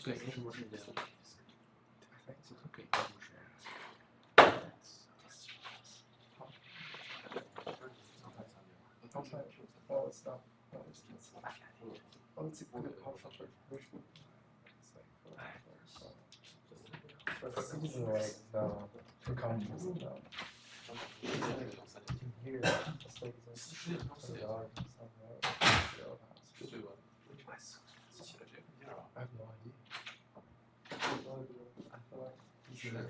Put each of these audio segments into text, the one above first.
对，为什么是这样？可以。Oh, it's not. No, oh, it's a good option for which one? For season, like, no. For conjugates, no. Here, it's like $20. I have no idea. I feel like he's in there.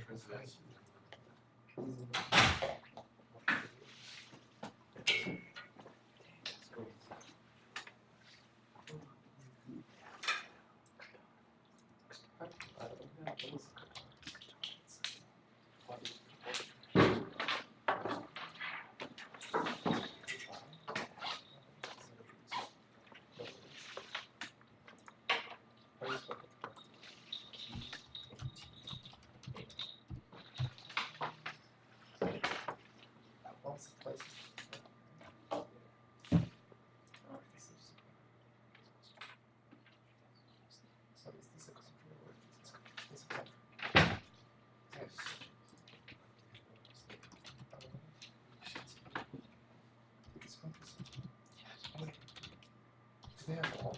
They have all.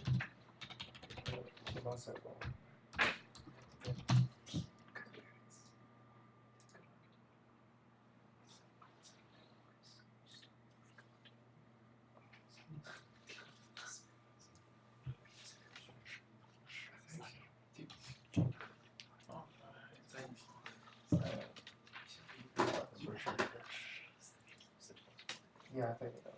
The ones that all. Yeah, I think that.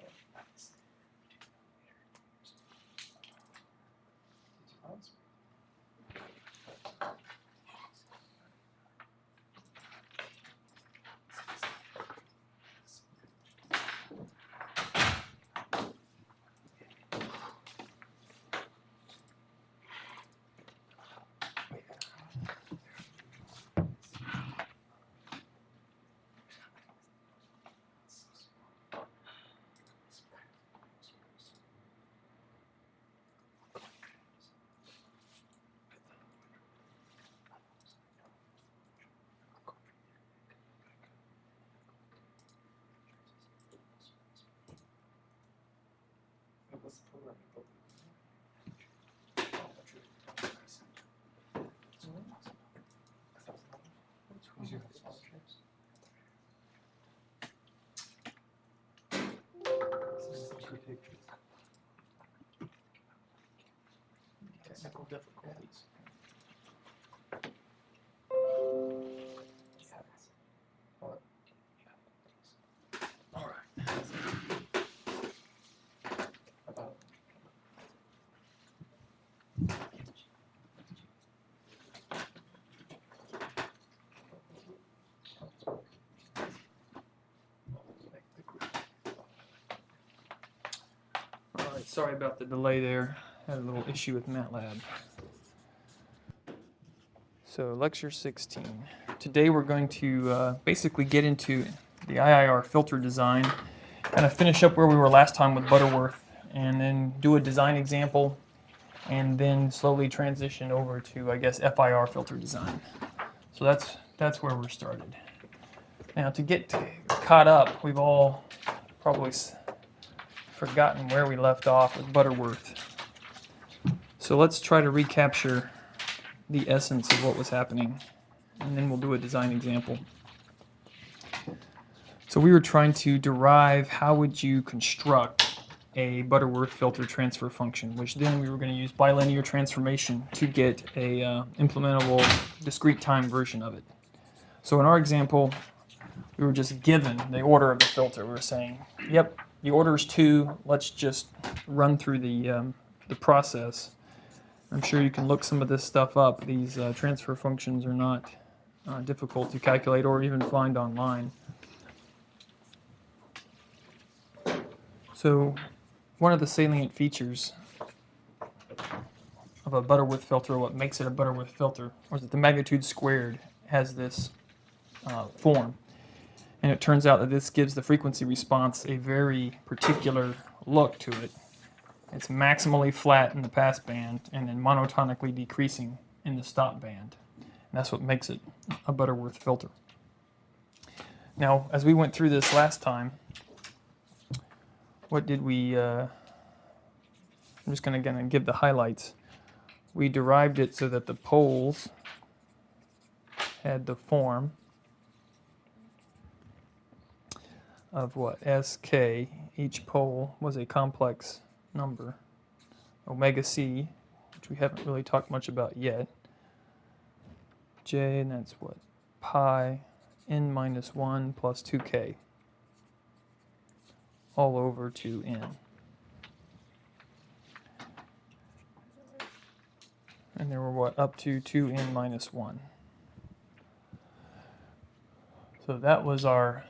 What's the program? Technical difficulties. All right. All right, sorry about the delay there. Had a little issue with MATLAB. So lecture 16. Today we're going to basically get into the IIR filter design, kind of finish up where we were last time with Butterworth, and then do a design example, and then slowly transition over to, I guess, FIR filter design. So that's where we're started. Now to get caught up, we've all probably forgotten where we left off with Butterworth. So let's try to recapture the essence of what was happening, and then we'll do a design example. So we were trying to derive how would you construct a Butterworth filter transfer function, which then we were going to use bilinear transformation to get a implementable discrete time version of it. So in our example, we were just given the order of the filter. We were saying, yep, the order is 2. Let's just run through the process. I'm sure you can look some of this stuff up. These transfer functions are not difficult to calculate or even find online. So one of the salient features of a Butterworth filter, what makes it a Butterworth filter, or is that the magnitude squared has this form. And it turns out that this gives the frequency response a very particular look to it. It's maximally flat in the pass band and then monotonically decreasing in the stop band. And that's what makes it a Butterworth filter. Now, as we went through this last time, what did we, I'm just going to give the highlights. We derived it so that the poles had the form of what? Sk. Each pole was a complex number. Omega c, which we haven't really talked much about yet. J, and that's what? Pi n minus 1 plus 2k. All over 2n. And there were what? Up to 2n minus 1. So that was our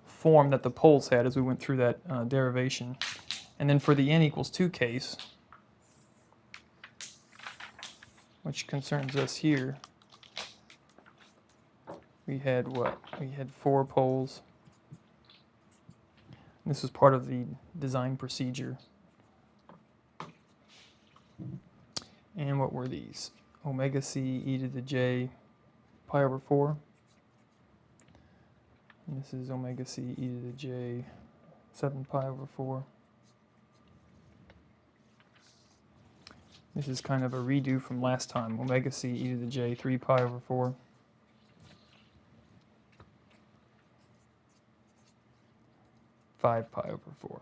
form that the poles had as we went through that derivation. And then for the n equals 2 case, which concerns us here, we had what? We had 4 poles. This was part of the design procedure. And what were these? Omega c e to the j pi over 4. And this is omega c e to the j 7 pi over 4. This is kind of a redo from last time. Omega c e to the j 3 pi over 4. Pi over 4.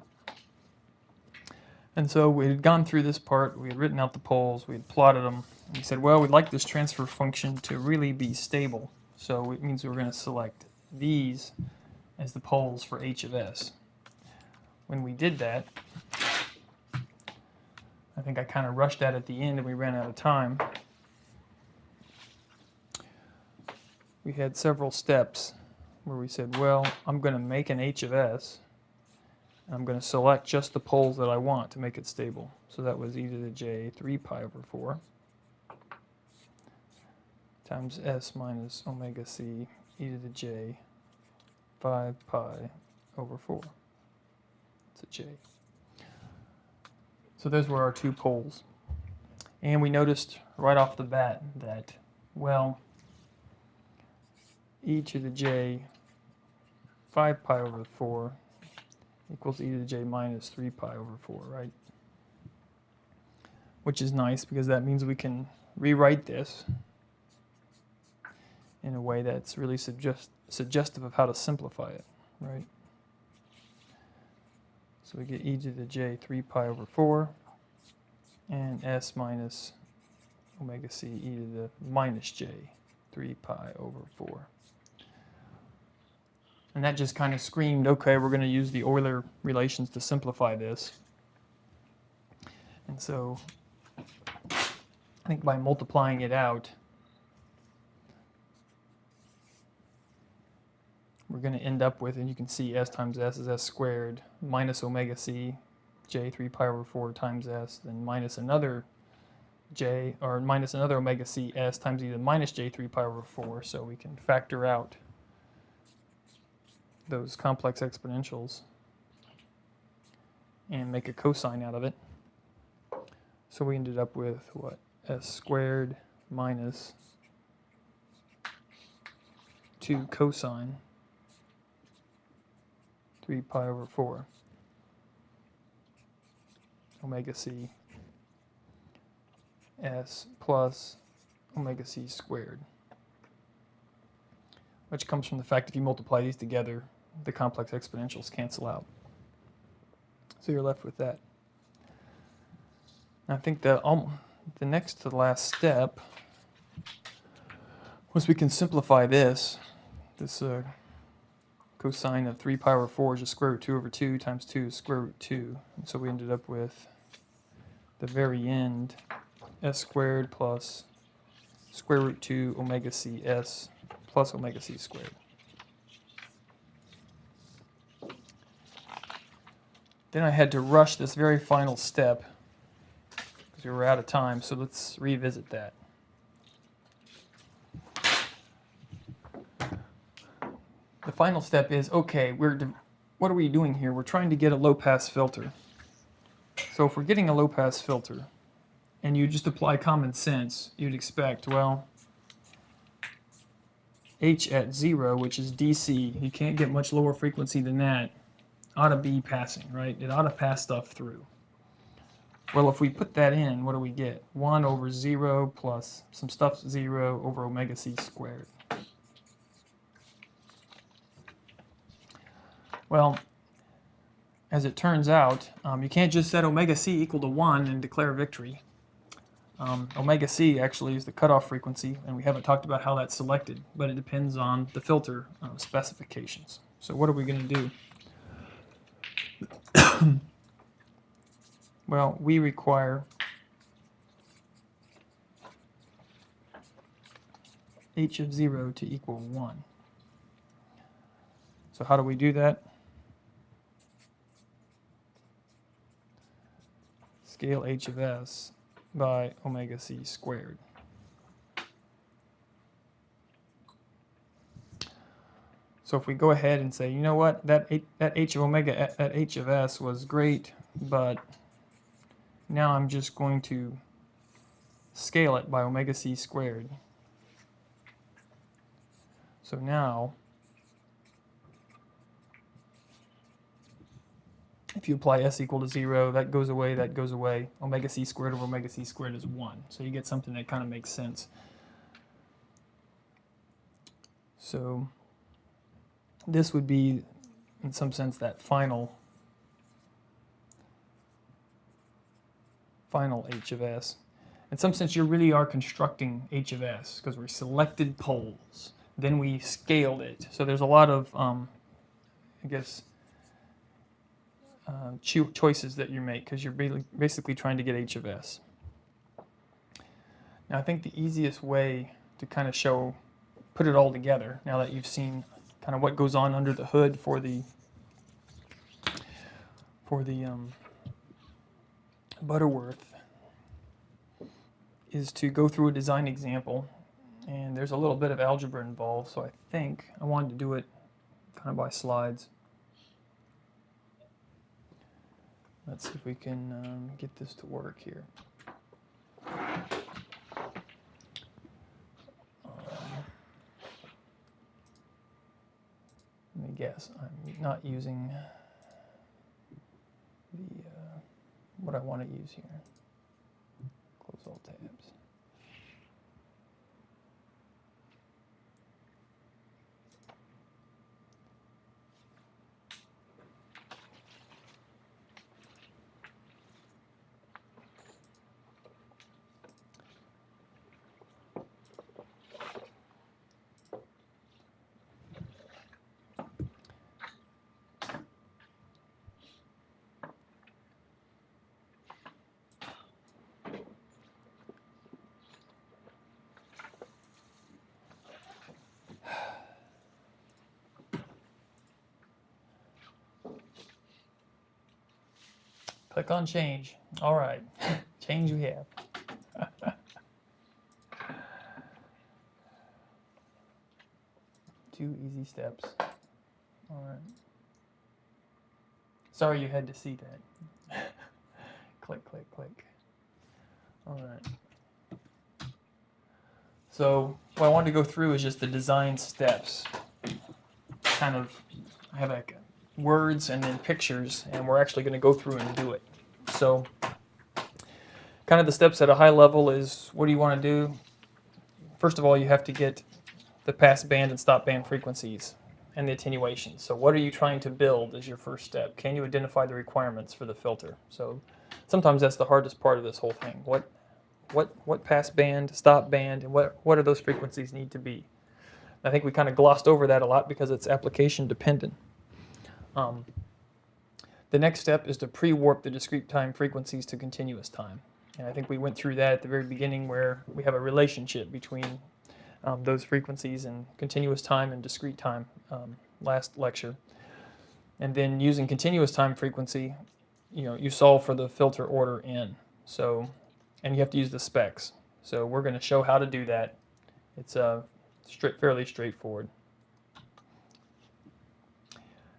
And so we had gone through this part, we had written out the poles, we had plotted them, and we said, well, we'd like this transfer function to really be stable. So it means we're going to select these as the poles for h of s. When we did that, I think I kind of rushed that at the end and we ran out of time. We had several steps where we said, well, I'm going to make an h of s. I'm going to select just the poles that I want to make it stable. So that was e to the j 3 pi over 4 times s minus omega c e to the j 5 pi over 4. It's a j. So those were our 2 poles. And we noticed right off the bat that, well, e to the j 5 pi over 4 equals e to the j minus 3 pi over 4, right? Which is nice because that means we can rewrite this in a way that's really suggestive of how to simplify it, right? So we get e to the j 3 pi over 4 and s minus omega c e to the minus j 3 pi over 4. And that just kind of screamed, okay, we're going to use the Euler relations to simplify this. And so I think by multiplying it out, we're going to end up with, and you can see s times s is s squared, minus omega c, j 3 pi over 4 times s, then minus another j, or minus another omega c s times e to the minus j 3 pi over 4, so we can factor out those complex exponentials and make a cosine out of it. So we ended up with what? S squared minus 2 cosine 3 pi over 4 omega c s plus omega c squared, which comes from the fact if you multiply these together, the complex exponentials cancel out. So you're left with that. I think the next to the last step was we can simplify this. This cosine of 3 pi over 4 is just square root 2 over 2 times 2 is square root 2. And so we ended up with the very end s squared plus square root 2 omega c s plus omega c squared. Then I had to rush this very final step because we were out of time, so let's revisit that. the final step is, okay, what are we doing here? We're trying to get a low-pass filter. So if we're getting a low-pass filter, and you just apply common sense, you'd expect, well, H at 0, which is DC, you can't get much lower frequency than that, ought to be passing, right? It ought to pass stuff through. Well, if we put that in, what do we get? 1 over 0 plus some stuff's 0 over omega c squared. Well, as it turns out, you can't just set omega c equal to 1 and declare victory. Omega c actually is the cutoff frequency, and we haven't talked about how that's selected, but it depends on the filter specifications. So what are we going to do? Well, we require h of 0 to equal 1. So how do we do that? Scale h of s by omega c squared. So if we go ahead and say, you know what, that h of s was great, but now I'm just going to scale it by omega c squared. So now, if you apply s equal to 0, that goes away, that goes away. Omega c squared over omega c squared is 1. So you get something that kind of makes sense. So this would be, in some sense, that final h of s. In some sense, you really are constructing h of s because we selected poles. Then we scaled it. So there's a lot of, I guess, choices that you make because you're basically trying to get h of s. Now I think the easiest way to kind of put it all together, now that you've seen kind of what goes on under the hood for the Butterworth, is to go through a design example, and there's a little bit of algebra involved, so I think I wanted to do it kind of by slides. Let's see if we can get this to work here. Let me guess, I'm not using the what I want to use here. Close all tabs. Click on change. All right, change we have. 2 easy steps. All right. Sorry you had to see that. Click, click, click. All right. So what I wanted to go through is just the design steps. Kind of, I have like words and then pictures, and we're actually going to go through and do it. So kind of the steps at a high level is, what do you want to do? First of all, you have to get the pass band and stop band frequencies and the attenuation. So what are you trying to build as your first step? Can you identify the requirements for the filter? So sometimes that's the hardest part of this whole thing. What pass band, stop band, and what do those frequencies need to be? I think we kind of glossed over that a lot because it's application dependent. The next step is to pre-warp the discrete time frequencies to continuous time. And I think we went through that at the very beginning, where we have a relationship between those frequencies and continuous time and discrete time last lecture. And then using continuous time frequency, you solve for the filter order n. So, and you have to use the specs. So we're going to show how to do that. It's fairly straightforward.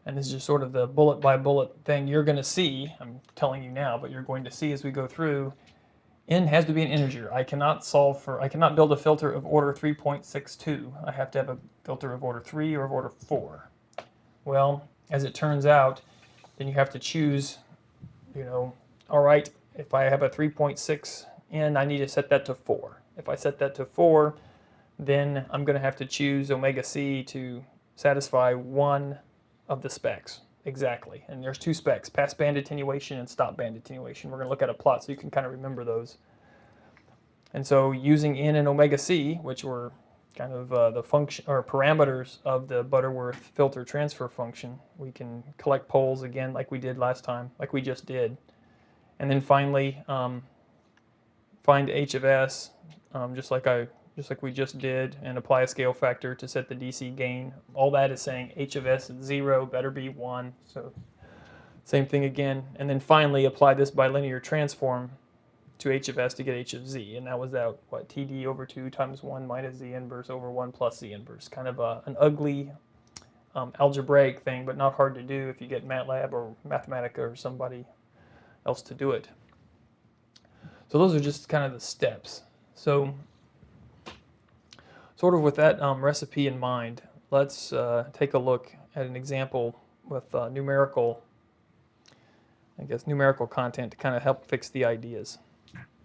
And this is just sort of the bullet by bullet thing you're going to see. I'm telling you now, but you're going to see as we go through. N has to be an integer. I cannot build a filter of order 3.62. I have to have a filter of order 3 or of order 4. Well, as it turns out, then you have to choose, all right, if I have a 3.6 N, I need to set that to 4. If I set that to 4, then I'm going to have to choose omega C to satisfy one of the specs exactly. And there's 2 specs, pass band attenuation and stop band attenuation. We're going to look at a plot so you can kind of remember those. And so using N and omega C, which were kind of the function or parameters of the Butterworth filter transfer function, we can collect poles again like we did last time, like we just did. And then finally find H of S, just like we just did, and apply a scale factor to set the DC gain. All that is saying H of S is 0, better be 1. So same thing again. And then finally apply this bilinear transform to H of S to get H of Z. And that was that, TD over 2 times 1 minus Z inverse over 1 plus Z inverse. Kind of an ugly algebraic thing, but not hard to do if you get MATLAB or Mathematica or somebody else to do it. So those are just kind of the steps. So sort of with that recipe in mind, let's take a look at an example with numerical content to kind of help fix the ideas.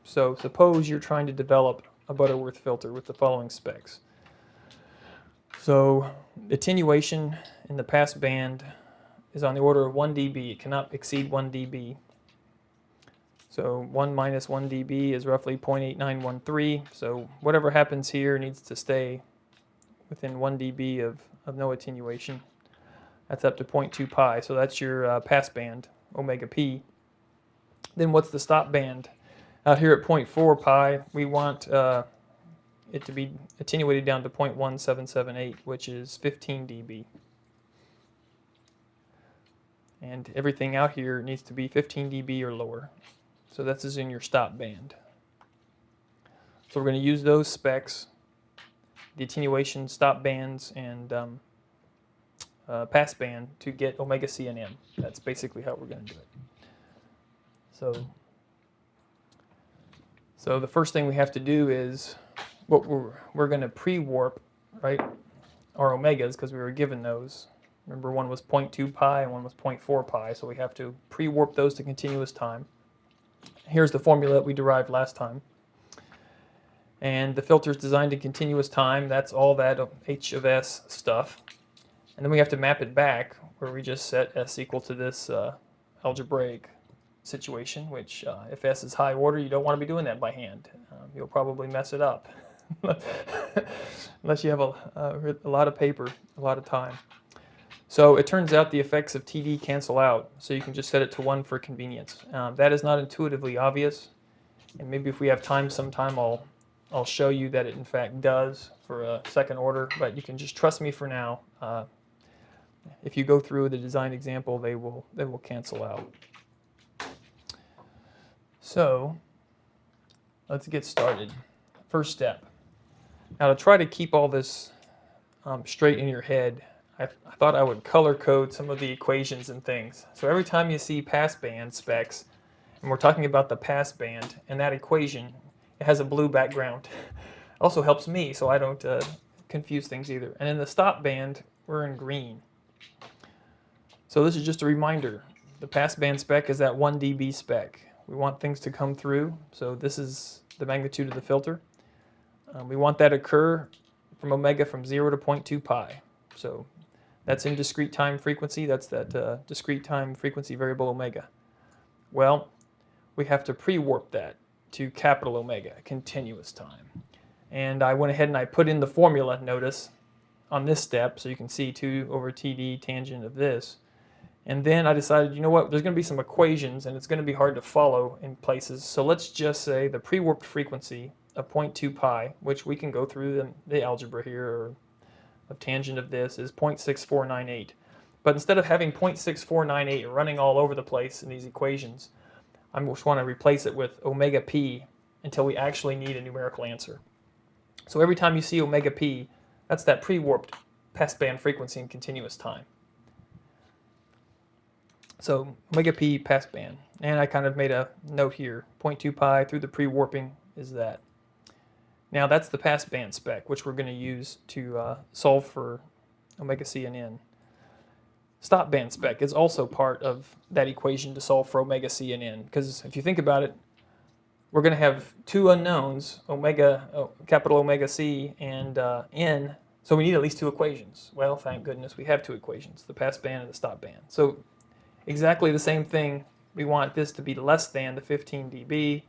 So suppose you're trying to develop a Butterworth filter with the following specs. So attenuation in the pass band is on the order of 1 dB. It cannot exceed 1 dB. So 1 minus 1 dB is roughly 0.8913. So whatever happens here needs to stay within 1 dB of no attenuation. That's up to 0.2 pi. So that's your pass band, omega p. Then what's the stop band? Out here at 0.4 pi, we want it to be attenuated down to 0.1778, which is 15 dB. And everything out here needs to be 15 dB or lower. So this is in your stop band. So we're going to use those specs, the attenuation, stop bands, and pass band to get omega C and M. That's basically how we're going to do it. So the first thing we have to do is what we're going to pre-warp, right, our omegas, because we were given those. Remember, one was 0.2 pi and one was 0.4 pi, so we have to pre-warp those to continuous time. Here's the formula that we derived last time. And the filter is designed in continuous time. That's all that H of S stuff. And then we have to map it back where we just set S equal to this algebraic situation, which if S is high order, you don't want to be doing that by hand. You'll probably mess it up unless you have a lot of paper, a lot of time. So it turns out the effects of TD cancel out, so you can just set it to 1 for convenience. That is not intuitively obvious, and maybe if we have time sometime I'll show you that it in fact does for a second order, but you can just trust me for now. If you go through the design example, they will cancel out. So let's get started. First step. Now to try to keep all this straight in your head, I thought I would color code some of the equations and things. So every time you see pass band specs, and we're talking about the pass band, and that equation, it has a blue background. Also helps me so I don't confuse things either. And in the stop band, we're in green. So this is just a reminder. The pass band spec is that 1 dB spec. We want things to come through, so this is the magnitude of the filter. We want that to occur from omega from 0 to 0.2 pi. So that's in discrete time frequency. That's that discrete time frequency variable omega. Well, we have to pre-warp that to capital omega, continuous time. And I went ahead and I put in the formula, notice, on this step, so you can see 2 over TD tangent of this. And then I decided, you know what, there's going to be some equations, and it's going to be hard to follow in places. So let's just say the pre-warped frequency of 0.2 pi, which we can go through the algebra here, or a tangent of this, is 0.6498. But instead of having 0.6498 running all over the place in these equations, I just want to replace it with omega p until we actually need a numerical answer. So every time you see omega p, that's that pre-warped passband frequency in continuous time. So omega p passband. And I kind of made a note here. 0.2 pi through the pre-warping is that. Now that's the passband spec, which we're going to use to solve for omega c and n. Stop band spec is also part of that equation to solve for omega c and n. Because if you think about it, we're going to have two unknowns, capital omega c and n. So we need at least two equations. Well, thank goodness we have two equations, the passband and the stop band. So exactly the same thing. We want this to be less than the 15 dB.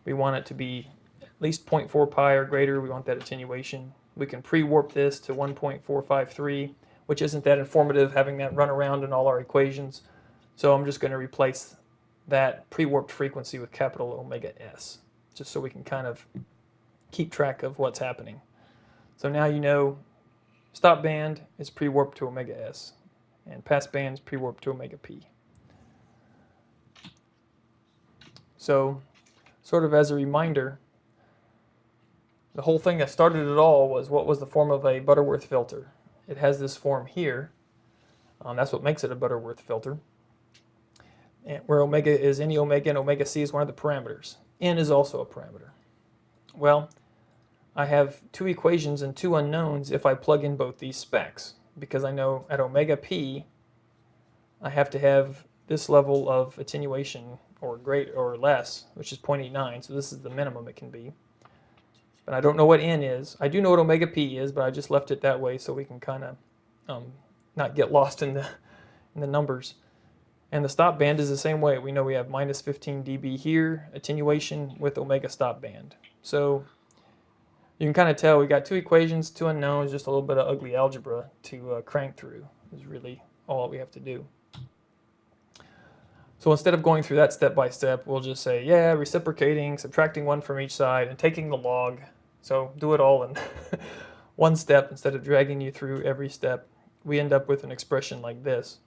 We want it to be at least 0.4 pi or greater. We want that attenuation. We can pre-warp this to 1.453, which isn't that informative, having that run around in all our equations. So I'm just going to replace that pre-warped frequency with capital omega s, just so we can kind of keep track of what's happening. So now you know stop band is pre-warped to omega s, and pass band is pre-warped to omega p. So, sort of as a reminder, the whole thing that started it all was what was the form of a Butterworth filter. It has this form here. That's what makes it a Butterworth filter. And where omega is any omega and omega c is one of the parameters. N is also a parameter. Well, I have two equations and two unknowns if I plug in both these specs, because I know at omega p I have to have this level of attenuation or great or less, which is 0.89, so this is the minimum it can be. But I don't know what n is. I do know what omega p is, but I just left it that way so we can kind of not get lost in the numbers. And the stop band is the same way. We know we have minus 15 dB here, attenuation with omega stop band. So you can kind of tell we got two equations, two unknowns, just a little bit of ugly algebra to crank through is really all we have to do. So instead of going through that step by step, we'll just say, yeah, reciprocating, subtracting one from each side, and taking the log. So do it all in one step instead of dragging you through every step. We end up with an expression like this.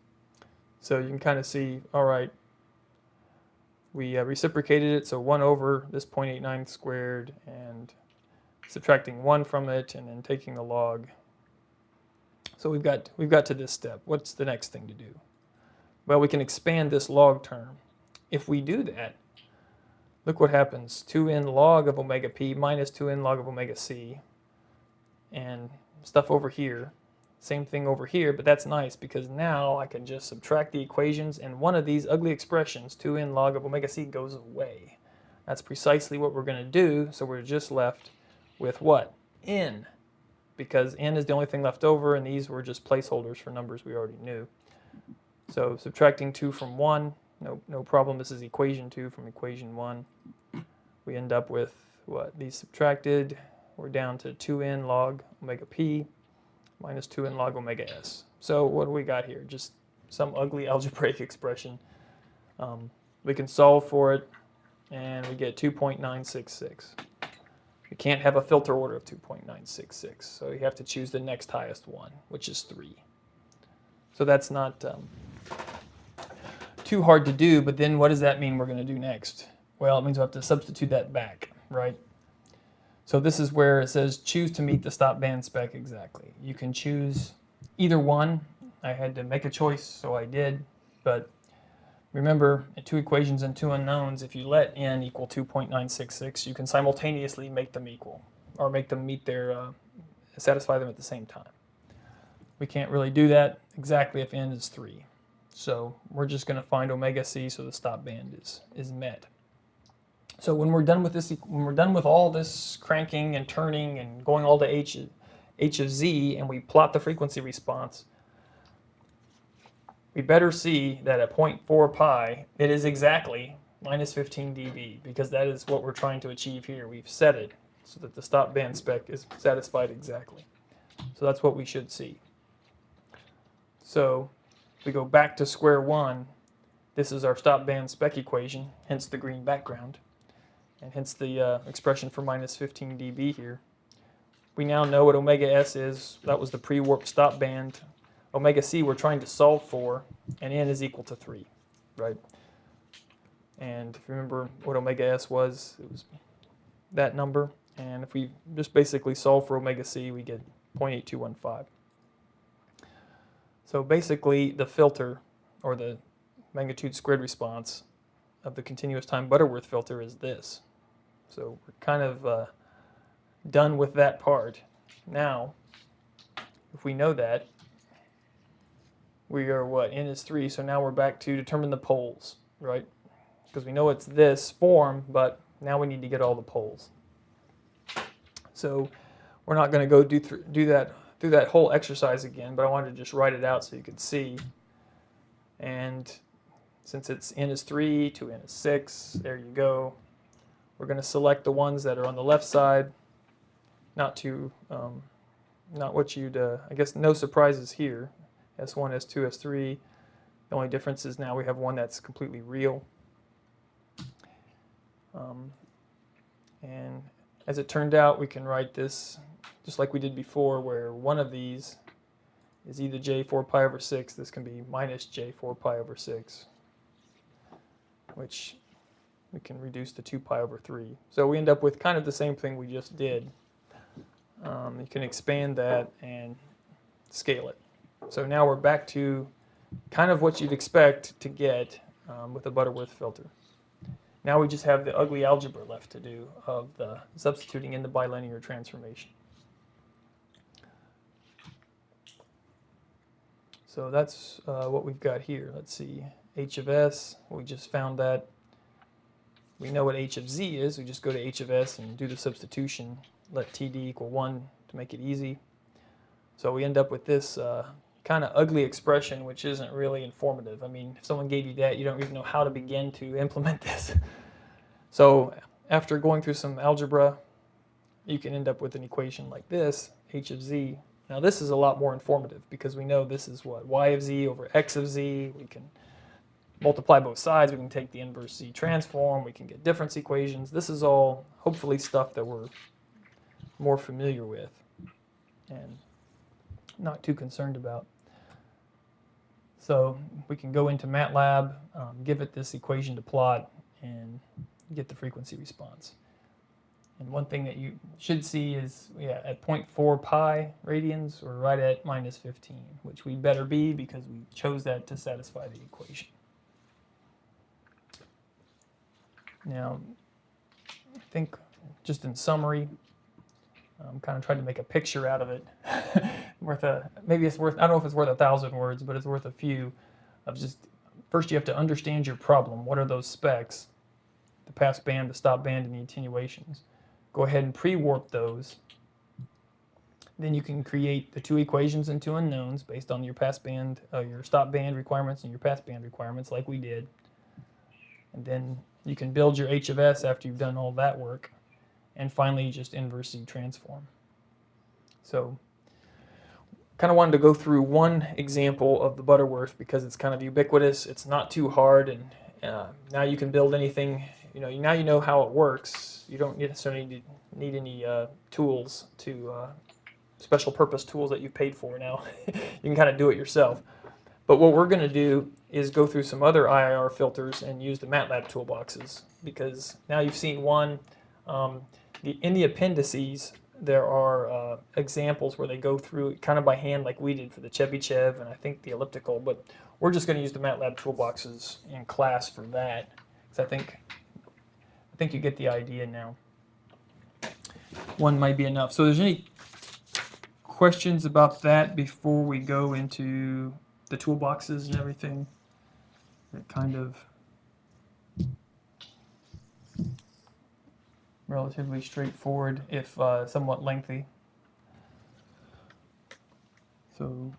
So you can kind of see, all right, we reciprocated it, so 1 over this 0.89 squared, and subtracting 1 from it, and then taking the log. So we've got to this step. What's the next thing to do? Well, we can expand this log term. If we do that, look what happens. 2n log of omega p minus 2n log of omega c, and stuff over here. Same thing over here, but that's nice because now I can just subtract the equations and one of these ugly expressions, 2n log of omega c, goes away. That's precisely what we're going to do, so we're just left with what? N, because n is the only thing left over and these were just placeholders for numbers we already knew. So subtracting 2 from 1, no problem. This is equation 2 from equation 1. We end up with what? These subtracted, we're down to 2n log omega p minus 2n log omega s. So what do we got here? Just some ugly algebraic expression. We can solve for it, and we get 2.966. You can't have a filter order of 2.966, so you have to choose the next highest one, which is 3. So that's not too hard to do, but then what does that mean we're going to do next? Well, it means we'll have to substitute that back, right? So this is where it says choose to meet the stop band spec exactly. You can choose either one. I had to make a choice, so I did. But remember, at two equations and two unknowns, if you let n equal 2.966, you can simultaneously make them equal, or make them meet their, satisfy them at the same time. We can't really do that exactly if n is 3. So we're just going to find omega c so the stop band is met. So when we're done with this, when we're done with all this cranking and turning and going all to h of z, and we plot the frequency response, we better see that at 0.4 pi, it is exactly minus 15 dB, because that is what we're trying to achieve here. We've set it so that the stop band spec is satisfied exactly. So that's what we should see. So if we go back to square one, this is our stop band spec equation, hence the green background, and hence the expression for minus 15 dB here. We now know what omega s is. That was the pre-warped stop band. Omega c we're trying to solve for, and n is equal to 3, right? And if you remember what omega s was, it was that number. And if we just basically solve for omega c, we get 0.8215. So basically the filter, or the magnitude squared response of the continuous time Butterworth filter is this. So we're kind of done with that part. Now, if we know that, we are what? N is 3, so now we're back to determine the poles, right? Because we know it's this form, but now we need to get all the poles. So we're not going to go do that whole exercise again, but I wanted to just write it out so you could see. And since it's N is 3 to N is 6, there you go. We're going to select the ones that are on the left side. Not what you'd, I guess no surprises here. S1, S2, S3. The only difference is now we have one that's completely real. And as it turned out, we can write this just like we did before, where one of these is either j 4 pi over 6. This can be minus j 4 pi over 6, which we can reduce to 2 pi over 3. So we end up with kind of the same thing we just did. You can expand that and scale it. So now we're back to kind of what you'd expect to get with a Butterworth filter. Now we just have the ugly algebra left to do of the substituting in the bilinear transformation. So that's what we've got here. Let's see, h of s, we just found that. We know what h of z is. We just go to h of s and do the substitution. Let td equal 1 to make it easy. So we end up with this kind of ugly expression, which isn't really informative. I mean, if someone gave you that, you don't even know how to begin to implement this. So after going through some algebra, you can end up with an equation like this, h of z. Now this is a lot more informative because we know this is what? Y of z over x of z. We can multiply both sides. We can take the inverse z transform. We can get difference equations. This is all hopefully stuff that we're more familiar with and not too concerned about. So we can go into MATLAB, give it this equation to plot, and get the frequency response. And one thing that you should see is, yeah, at 0.4 pi radians, we're right at minus 15, which we better be because we chose that to satisfy the equation. Now, I think just in summary, I'm kind of trying to make a picture out of it. Maybe it's worth, I don't know if it's worth 1,000 words, but it's worth a few of just, first you have to understand your problem. What are those specs? The pass band, the stop band, and the attenuations. Go ahead and pre-warp those. Then you can create the two equations and two unknowns based on your pass band, your stop band requirements and your pass band requirements like we did. And then you can build your h of s after you've done all that work. And finally, just inverse Z transform. So kind of wanted to go through one example of the Butterworth because it's kind of ubiquitous. It's not too hard, and now you can build anything. Now you know how it works. You don't necessarily need any tools special purpose tools that you've paid for now. You can kind of do it yourself. But what we're going to do is go through some other IIR filters and use the MATLAB toolboxes, because now you've seen one. In the appendices, there are examples where they go through it kind of by hand like we did for the Chebyshev and I think the elliptical, but we're just going to use the MATLAB toolboxes in class for that, because I think you get the idea now. One might be enough. So there's any questions about that before we go into the toolboxes and everything? That kind of relatively straightforward, if somewhat lengthy. So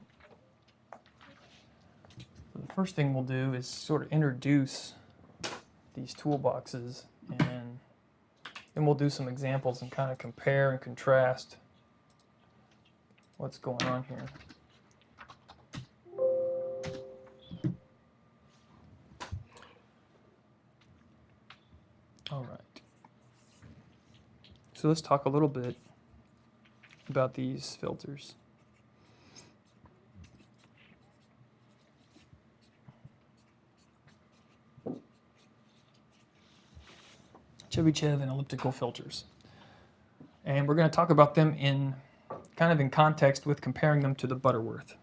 the first thing we'll do is sort of introduce these toolboxes, and then we'll do some examples and kind of compare and contrast what's going on here. All right. So let's talk a little bit about these filters. Chebyshev and elliptical filters. And we're going to talk about them in context with comparing them to the Butterworth.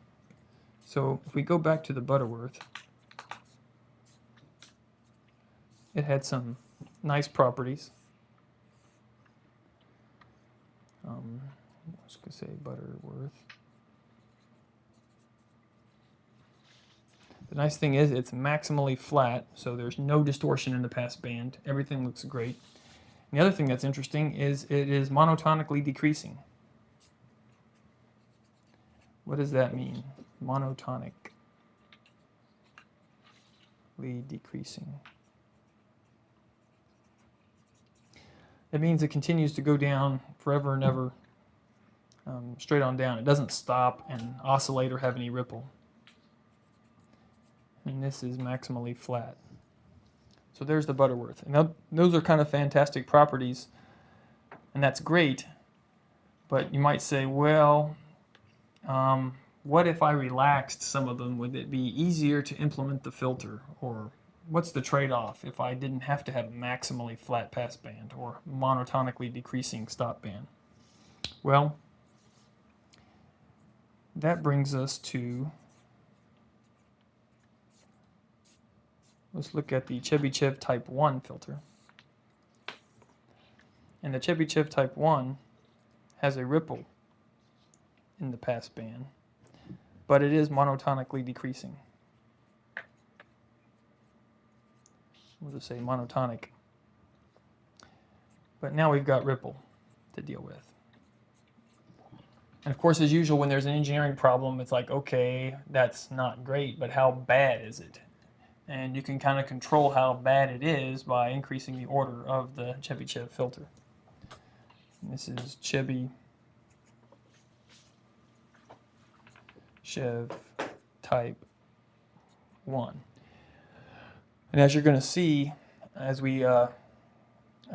So if we go back to the Butterworth, it had some nice properties. I was going to say Butterworth. The nice thing is it's maximally flat, so there's no distortion in the passband. Everything looks great. And the other thing that's interesting is it is monotonically decreasing. What does that mean? Monotonically decreasing. It means it continues to go down forever and ever, straight on down. It doesn't stop and oscillate or have any ripple. And this is maximally flat. So there's the Butterworth. And those are kind of fantastic properties, and that's great. But you might say, well, what if I relaxed some of them? Would it be easier to implement the filter? Or what's the trade-off if I didn't have to have maximally flat passband or monotonically decreasing stop band? Well, that brings us to, let's look at the Chebyshev Type 1 filter. And the Chebyshev Type 1 has a ripple in the passband, but it is monotonically decreasing. We'll just say monotonic. But now we've got ripple to deal with. And of course, as usual, when there's an engineering problem, it's like, okay, that's not great, but how bad is it? And you can kind of control how bad it is by increasing the order of the Chebyshev filter. And this is Chebyshev Type 1. And as you're going to see, as we, I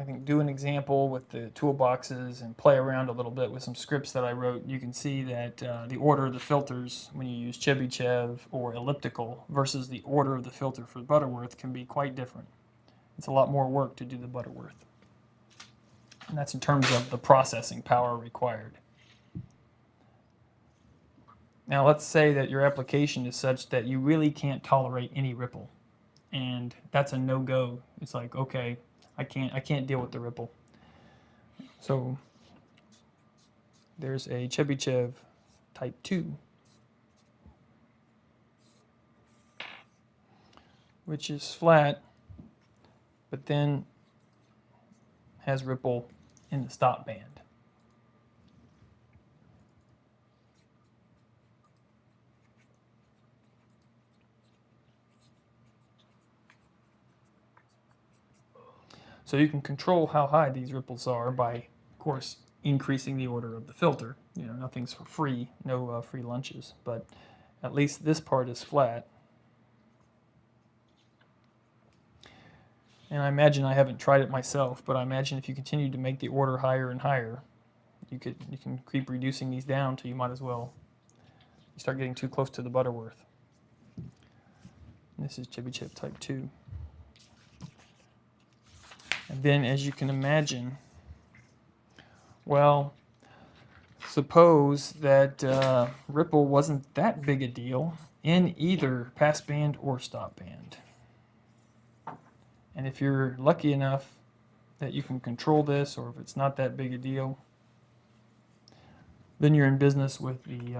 think, do an example with the toolboxes and play around a little bit with some scripts that I wrote, you can see that the order of the filters when you use Chebyshev or elliptical versus the order of the filter for Butterworth can be quite different. It's a lot more work to do the Butterworth. And that's in terms of the processing power required. Now let's say that your application is such that you really can't tolerate any ripple. And that's a no-go. It's like, okay, I can't deal with the ripple. So there's a Chebyshev Type 2, which is flat, but then has ripple in the stop band. So you can control how high these ripples are by, of course, increasing the order of the filter. You know, nothing's for free, no free lunches, but at least this part is flat. And I imagine, I haven't tried it myself, but I imagine if you continue to make the order higher and higher, you can keep reducing these down till you might as well. You start getting too close to the Butterworth. And this is Chebyshev Type 2. And then, as you can imagine, well, suppose that ripple wasn't that big a deal in either passband or stop band. And if you're lucky enough that you can control this, or if it's not that big a deal, then you're in business with the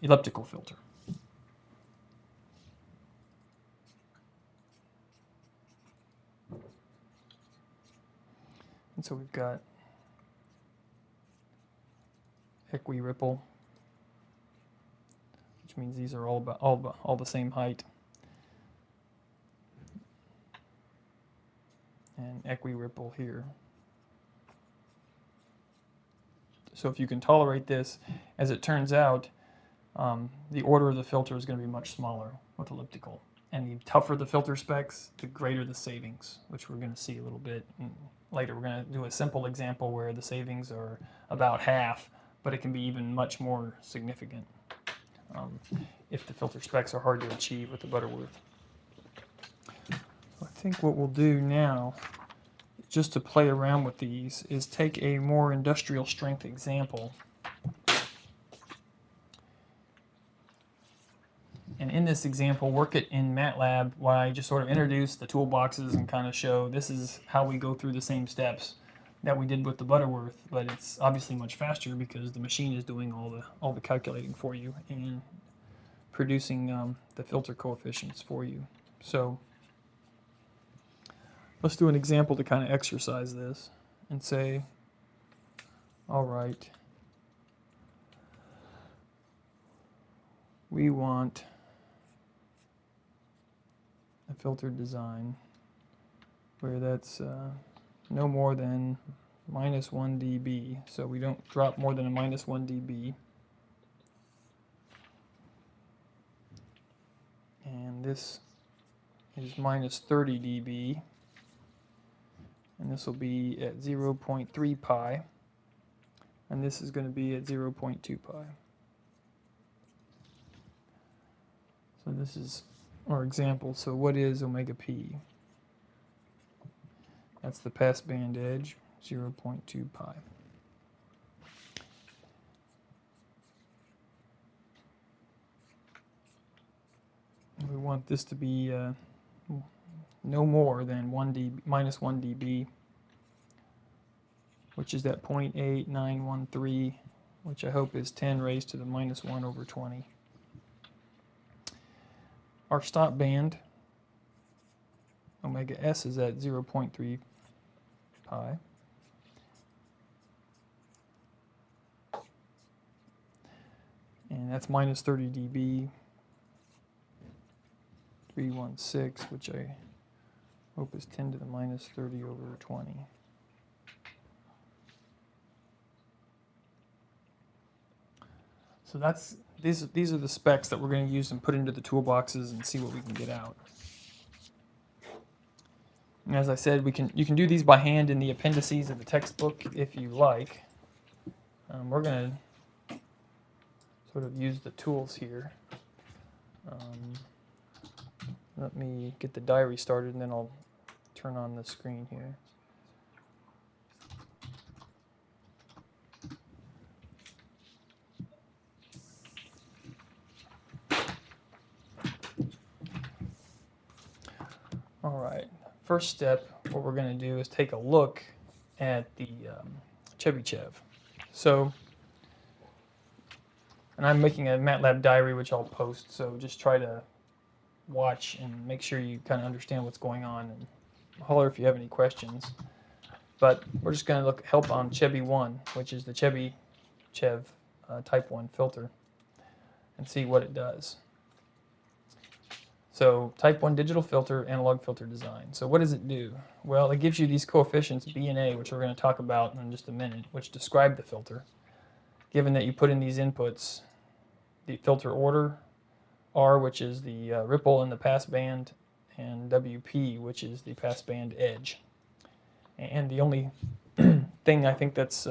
elliptical filter. And so we've got equi-ripple, which means these are all the same height, and equi-ripple here. So if you can tolerate this, as it turns out, the order of the filter is going to be much smaller with elliptical. And the tougher the filter specs, the greater the savings, which we're going to see a little bit later. We're going to do a simple example where the savings are about half, but it can be even much more significant if the filter specs are hard to achieve with the Butterworth. I think what we'll do now, just to play around with these, is take a more industrial strength example And in this example, work it in MATLAB while I just sort of introduce the toolboxes and kind of show this is how we go through the same steps that we did with the Butterworth, but it's obviously much faster because the machine is doing all the calculating for you and producing the filter coefficients for you. So let's do an example to kind of exercise this and say, all right, we want a filter design where that's no more than -1 dB, so we don't drop more than a -1 dB. And this is -30 dB, and this will be at 0.3 pi, and this is going to be at 0.2 pi. So this is our example. So what is omega p? That's the passband edge, 0.2 pi. We want this to be no more than -1 dB, which is that 0.8913, which I hope is 10 raised to the -1 over 20. Our stop band, omega s, is at 0.3 pi. And that's -30 dB, 316, which I hope is 10 to the -30 over 20. So these are the specs that we're going to use and put into the toolboxes and see what we can get out. And as I said, you can do these by hand in the appendices of the textbook if you like. We're going to sort of use the tools here. Let me get the diary started and then I'll turn on the screen here. All right, first step, what we're going to do is take a look at the Chebyshev. So, and I'm making a MATLAB diary which I'll post, so just try to watch and make sure you kind of understand what's going on and holler if you have any questions. But we're just going to help on Chebby 1, which is the Chebyshev type 1 filter, and see what it does. So type 1 digital filter, analog filter design. So what does it do? Well, it gives you these coefficients B and A, which we're going to talk about in just a minute, which describe the filter. Given that you put in these inputs, the filter order, R, which is the ripple in the passband, and WP, which is the passband edge. And the only thing I think that's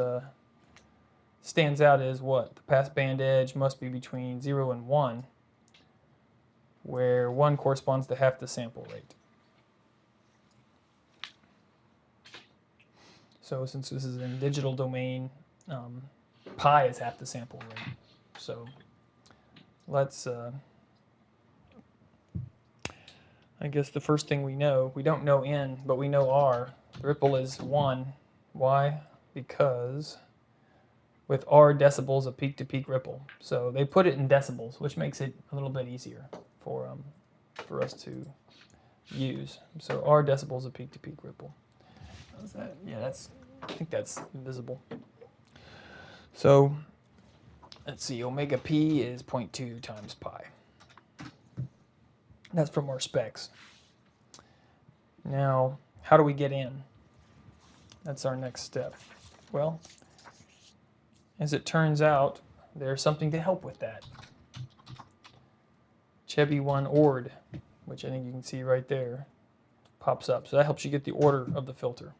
stands out is what? The passband edge must be between 0 and 1, where 1 corresponds to half the sample rate. So since this is in digital domain, pi is half the sample rate. So let's, I guess the first thing we don't know n, but we know r. The ripple is 1. Why? Because with r decibels of peak-to-peak ripple. So they put it in decibels, which makes it a little bit easier for us to use. So r decibels of peak-to-peak ripple. How's that? Yeah, I think that's visible. So let's see, omega p is 0.2 times pi. That's from our specs. Now, how do we get in? That's our next step. Well, as it turns out, there's something to help with that. Chebby 1 ORD, which I think you can see right there, pops up. So that helps you get the order of the filter.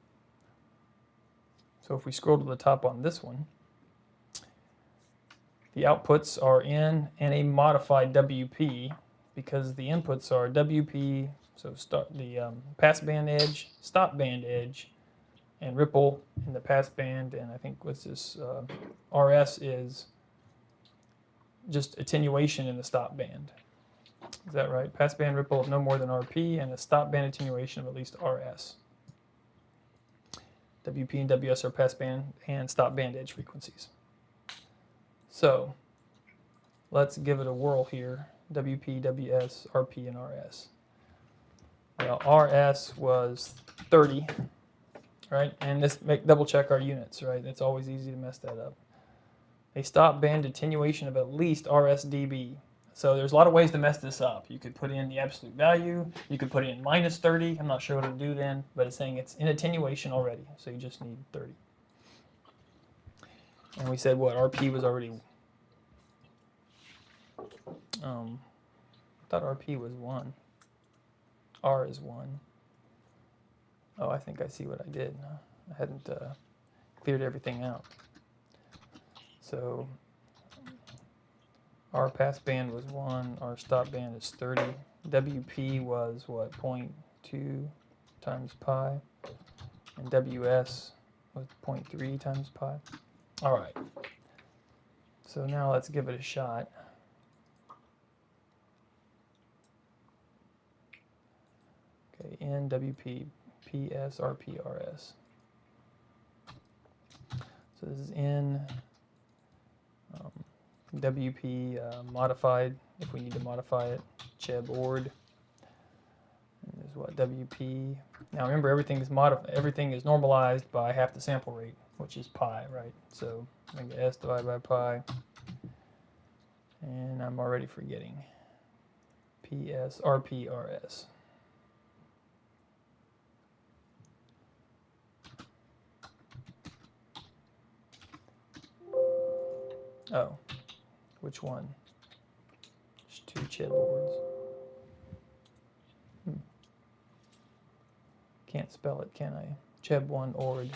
So if we scroll to the top on this one, the outputs are in and a modified WP, because the inputs are WP, so the passband edge, stop band edge, and ripple in the passband, and I think what's this, RS is just attenuation in the stop band. Is that right? Passband ripple of no more than RP and a stop band attenuation of at least RS. WP and WS are passband and stop band edge frequencies. So let's give it a whirl here. WP, WS, RP, and RS. Well, RS was 30, right? And this double check our units, right? It's always easy to mess that up. A stop band attenuation of at least RS dB. So there's a lot of ways to mess this up. You could put in the absolute value. You could put in minus 30. I'm not sure what it'll do then, but it's saying it's in attenuation already. So you just need 30. And we said what? RP was already... I thought RP was 1. R is 1. Oh, I think I see what I did. I hadn't cleared everything out. So our passband was 1, our stop band is 30. WP was what, 0.2 times pi, and WS was 0.3 times pi. All right, so now let's give it a shot. Okay, N, WP, PS, RP, RS. So this is N, WP modified, if we need to modify it, Cheb ord. And there's what, WP. Now remember, everything is normalized by half the sample rate, which is pi, right? So I get S divided by pi, and I'm already forgetting. PS, RP, RS. Oh, which one? There's 2 Cheb ords. Can't spell it, can I? Cheb 1 ord.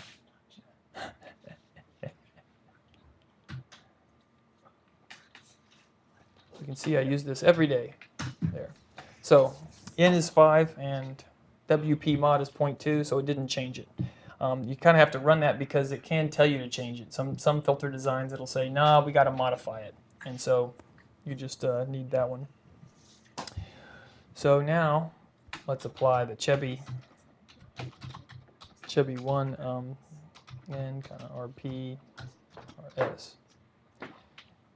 You can see I use this every day. There. So N is 5 and WP mod is 0.2, so it didn't change it. You kind of have to run that because it can tell you to change it. Some filter designs, it'll say, nah, we got to modify it. And so you just need that one. So now let's apply the Chebby 1 and kind of RP, RS.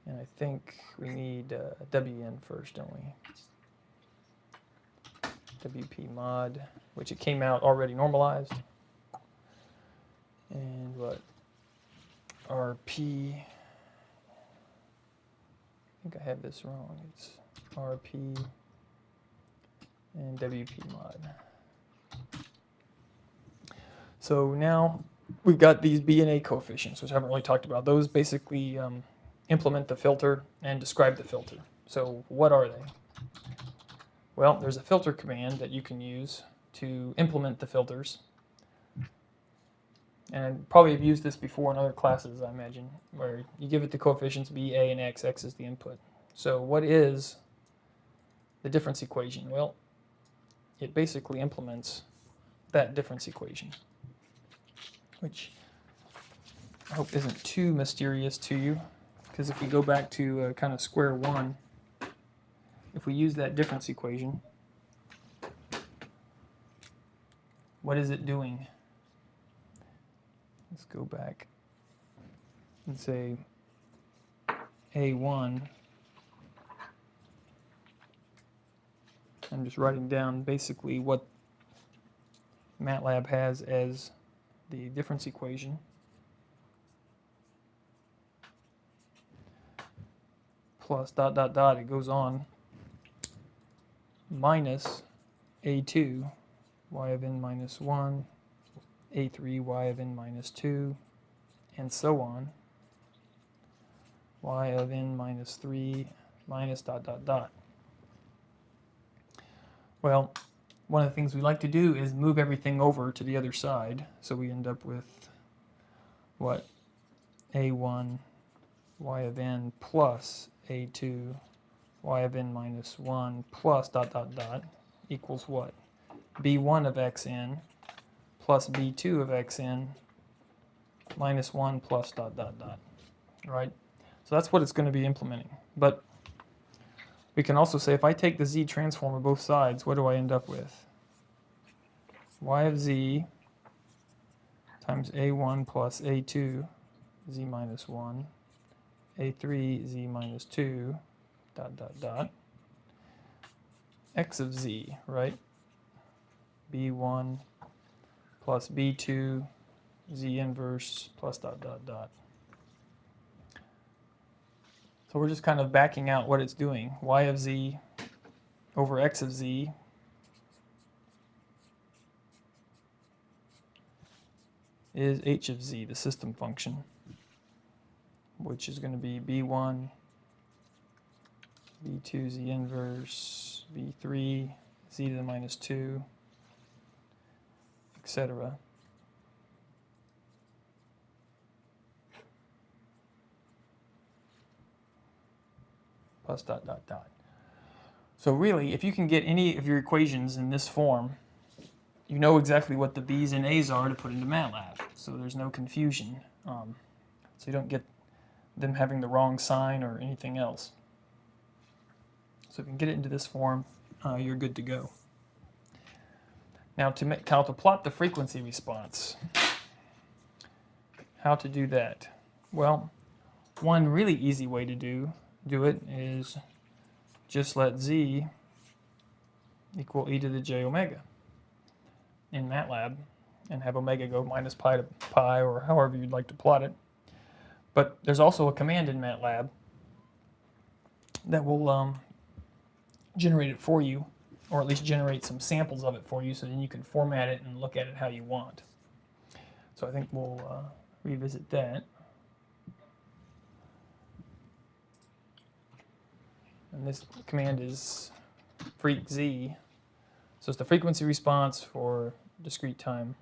And I think we need WN first, don't we? WP mod, which it came out already normalized. And what? RP. I think I have this wrong. It's RP and WP mod. So now we've got these B and A coefficients, which I haven't really talked about. Those basically implement the filter and describe the filter. So what are they? Well, there's a filter command that you can use to implement the filters. And I probably have used this before in other classes, I imagine, where you give it the coefficients B, A, and X. X is the input. So what is the difference equation? Well, it basically implements that difference equation, which I hope isn't too mysterious to you, because if we go back to kind of square one, if we use that difference equation, what is it doing? Let's go back and say A1. I'm just writing down basically what MATLAB has as the difference equation. Plus ... it goes on, minus A2, y of n minus 1, A3, y of n minus 2, and so on, y of n minus 3, minus ... Well, one of the things we like to do is move everything over to the other side, so we end up with what? A1, y of n plus A2, y of n minus 1 plus ... equals what? B1 of xn plus B2 of xn minus 1 plus ... Right? So that's what it's going to be implementing. But We can also say if I take the z transform of both sides, what do I end up with? Y of z times a1 plus a2 z minus 1, a3 z minus 2, dot, dot, dot, x of z, right? b1 plus b2 z inverse plus dot, dot, dot. So we're just kind of backing out what it's doing. Y of z over x of z is h of z, the system function, which is going to be b1, b2 z inverse, b3 z to the minus 2, etc. Plus dot, dot, dot. So really, if you can get any of your equations in this form, you know exactly what the b's and a's are to put into MATLAB. So there's no confusion. So you don't get them having the wrong sign or anything else. So if you can get it into this form, you're good to go. Now to plot the frequency response, how to do that? Well, one really easy way to do it is just let z equal e to the j omega in MATLAB and have omega go minus pi to pi or however you'd like to plot it. But there's also a command in MATLAB that will generate it for you, or at least generate some samples of it for you, so then you can format it and look at it how you want. So I think we'll revisit that. And this command is freq_z. So it's the frequency response for discrete time.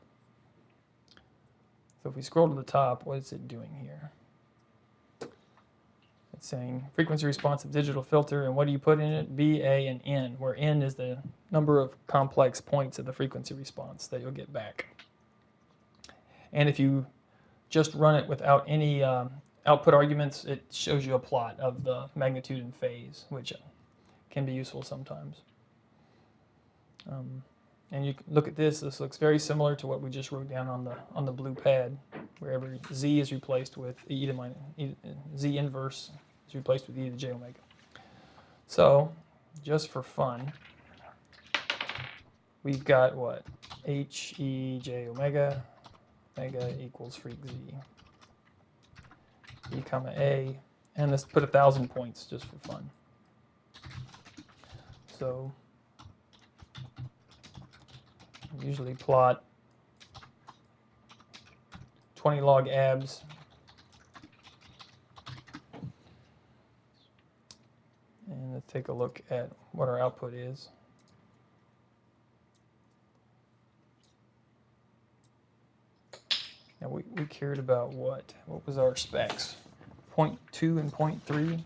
So if we scroll to the top, what is it doing here? It's saying frequency response of digital filter, and what do you put in it? B, A, and N, where N is the number of complex points of the frequency response that you'll get back. And if you just run it without any output arguments, it shows you a plot of the magnitude and phase, which can be useful sometimes. And you can look at this. This looks very similar to what we just wrote down on the blue pad, where every z is replaced with e to minus z inverse is replaced with e to the j omega. So, just for fun, we've got what? H e j omega, omega equals freq_z, e comma a, and let's put 1,000 points just for fun. So usually plot 20 log abs and let's take a look at what our output is. Now we cared about what was our specs? 0.2 and 0.3.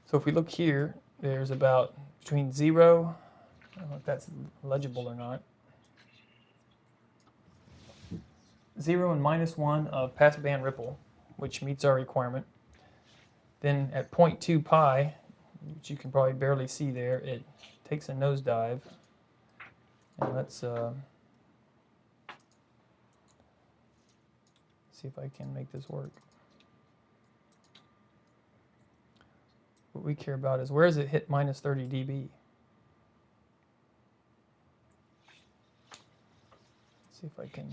So if we look here, there's about between 0, I don't know if that's legible or not, 0 and -1 of passband ripple, which meets our requirement. Then at 0.2 pi, which you can probably barely see there, it takes a nosedive. And let's see if I can make this work. What we care about is where does it hit -30 dB? Let's see if I can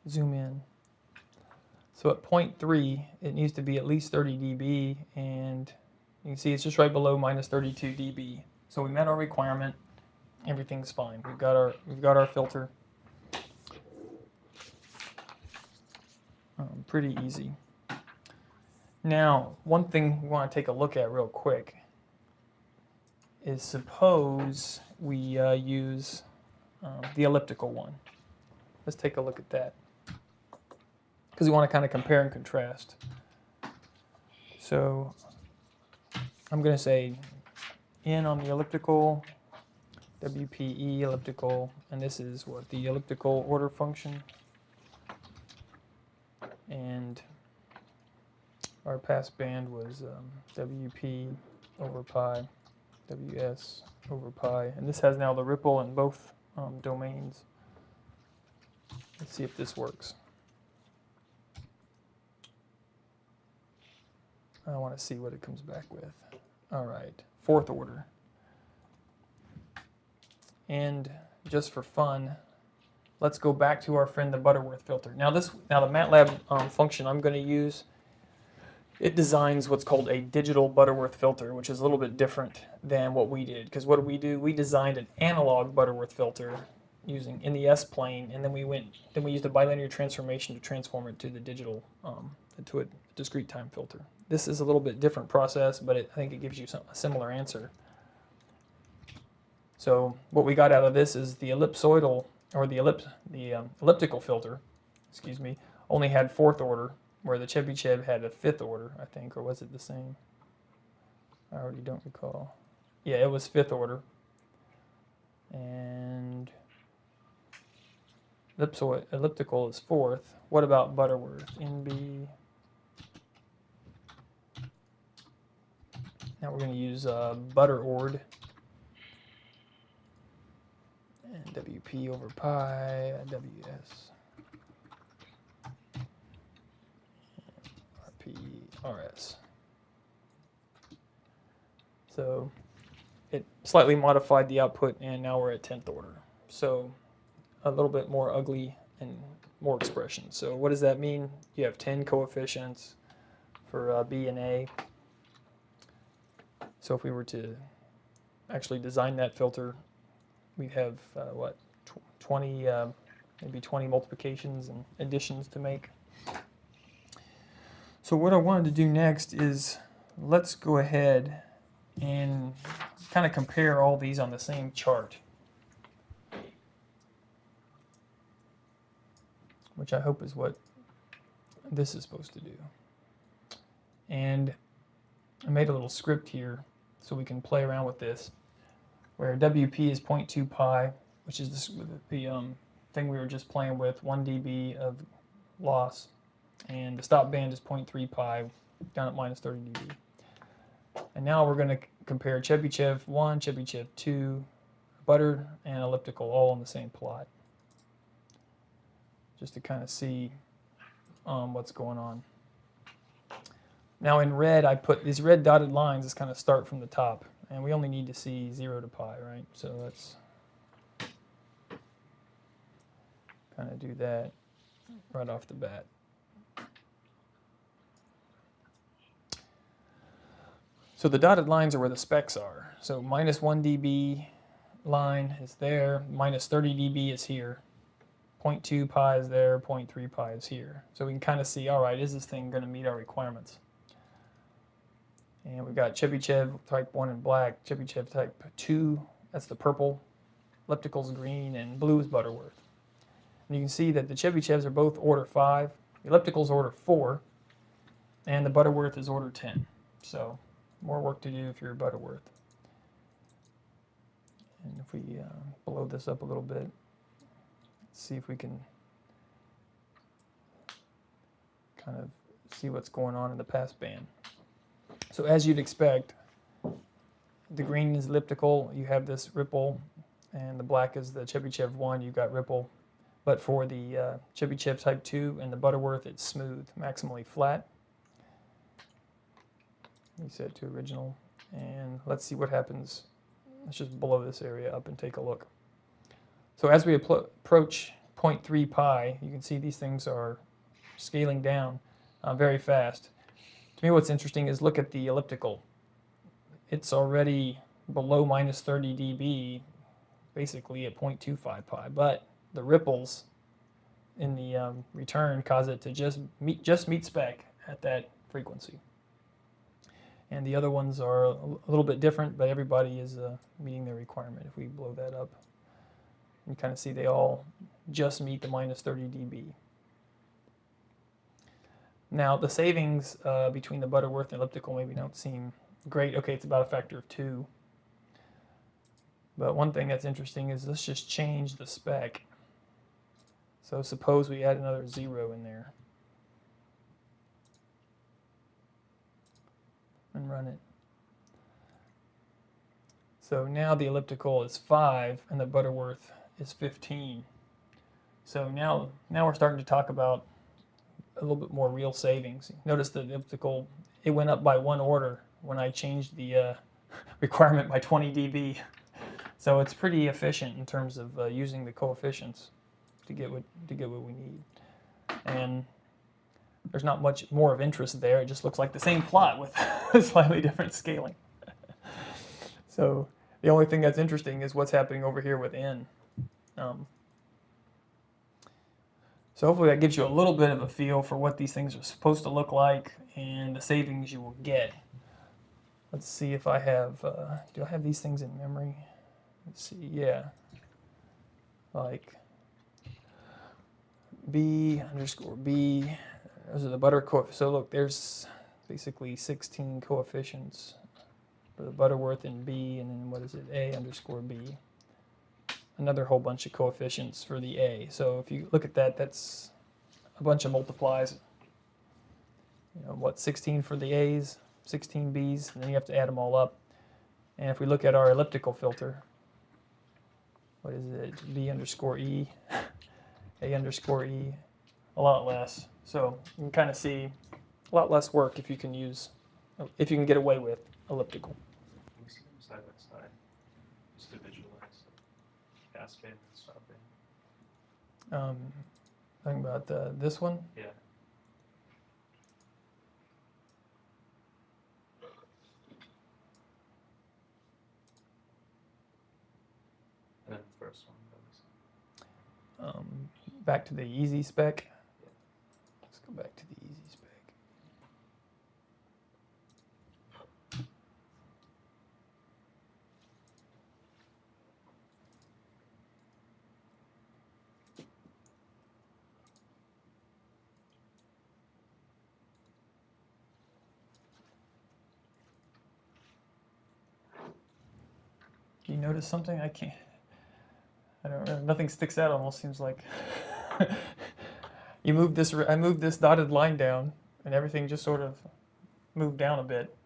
zoom in. So at 0.3, it needs to be at least 30 dB, and you can see it's just right below -32 dB. So we met our requirement. Everything's fine. We've got our filter. Pretty easy. Now, one thing we want to take a look at real quick is suppose we use the elliptical one. Let's take a look at that, because we want to kind of compare and contrast. So I'm going to say N on the elliptical, WPE elliptical, and this is what the elliptical order function. And our passband was WP over pi, WS over pi, and this has now the ripple in both domains. Let's see if this works. I want to see what it comes back with. All right, fourth order. And just for fun, let's go back to our friend the Butterworth filter. Now the MATLAB function I'm going to use, it designs what's called a digital Butterworth filter, which is a little bit different than what we did. Because what did we do? We designed an analog Butterworth filter using in the S-plane, and then we used a bilinear transformation to transform it to the digital, to a discrete time filter. This is a little bit different process, but I think it gives you a similar answer. So what we got out of this is the ellipsoidal, or the elliptical filter, excuse me, only had fourth order, where the Chebyshev had a fifth order, I think, or was it the same? I already don't recall. Yeah, it was fifth order. And elliptical is fourth. What about Butterworth? NB. Now we're going to use Butterord. And WP over pi, WS. RS. So it slightly modified the output, and now we're at 10th order. So a little bit more ugly and more expressions. So what does that mean? You have 10 coefficients for B and A. So if we were to actually design that filter, we'd have, 20, maybe 20 multiplications and additions to make. So what I wanted to do next is let's go ahead and kind of compare all these on the same chart, which I hope is what this is supposed to do. And I made a little script here so we can play around with this, where WP is 0.2 pi, which is the thing we were just playing with, 1 dB of loss. And the stop band is 0.3 pi, down at minus 30 dB. And now we're going to compare Chebyshev 1, Chebyshev 2, butter, and elliptical all on the same plot, just to kind of see what's going on. Now in red, I put these red dotted lines as kind of start from the top, and we only need to see 0 to pi, right? So let's kind of do that right off the bat. So the dotted lines are where the specs are. So minus 1 dB line is there, minus 30 dB is here, 0.2 pi is there, 0.3 pi is here. So we can kind of see, all right, is this thing going to meet our requirements? And we've got Chebyshev type 1 in black, Chebyshev type 2, that's the purple, elliptical's green, and blue is Butterworth. And you can see that the Chebyshevs are both order 5, the elliptical's order 4, and the Butterworth is order 10. So more work to do if you're Butterworth. And if we blow this up a little bit, let's see if we can kind of see what's going on in the passband. So as you'd expect, the green is elliptical, you have this ripple, and the black is the Chebyshev 1, you've got ripple. But for the Chebyshev type 2 and the Butterworth, it's smooth, maximally flat. Reset to original, and let's see what happens. Let's just blow this area up and take a look. So as we approach 0.3 pi, you can see these things are scaling down very fast. To me, what's interesting is look at the elliptical. It's already below minus 30 dB, basically at 0.25 pi, but the ripples in the return cause it to just meet spec at that frequency. And the other ones are a little bit different, but everybody is meeting their requirement. If we blow that up, you kind of see they all just meet the minus 30 dB. Now the savings between the Butterworth and elliptical maybe don't seem great. Okay, it's about a factor of 2. But one thing that's interesting is let's just change the spec. So suppose we add another 0 in there. and run it. So now the elliptical is 5 and the Butterworth is 15. So now we're starting to talk about a little bit more real savings. Notice the elliptical, it went up by 1 order when I changed the requirement by 20 dB. So it's pretty efficient in terms of using the coefficients to get what we need. And there's not much more of interest there. It just looks like the same plot with slightly different scaling. So the only thing that's interesting is what's happening over here with n. So hopefully that gives you a little bit of a feel for what these things are supposed to look like and the savings you will get. Let's see if I have, do I have these things in memory? Let's see, yeah. Like B underscore B, those are the butter coefficients. So look, there's basically 16 coefficients for the Butterworth in B, and then what is it, A underscore B. Another whole bunch of coefficients for the A. So if you look at that, that's a bunch of multiplies. You know, what, 16 for the A's, 16 B's, and then you have to add them all up. And if we look at our elliptical filter, what is it, B underscore E, A underscore E, a lot less. So you can kind of see a lot less work if you can get away with elliptical. Can we see them side by side? Just to visualize the cascade and stopping. Talking about this one. Yeah. And then the first one. Back to the easy spec. Let's go back to the easy spec. Do you notice something? I can't. I don't know. Nothing sticks out. Almost seems like you move this. I moved this dotted line down, and everything just sort of moved down a bit.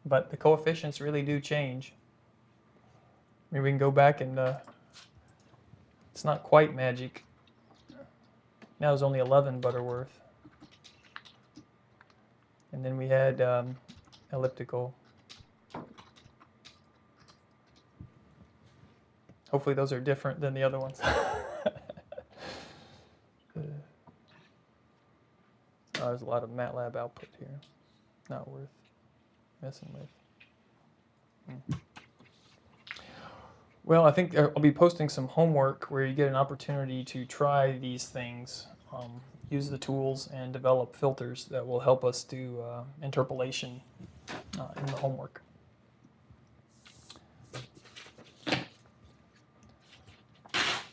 But the coefficients really do change. Maybe we can go back and it's not quite magic. Now it's only 11 Butterworth, and then we had elliptical. Hopefully those are different than the other ones. There's a lot of MATLAB output here. Not worth messing with. Well, I think I'll be posting some homework where you get an opportunity to try these things, use the tools, and develop filters that will help us do interpolation in the homework.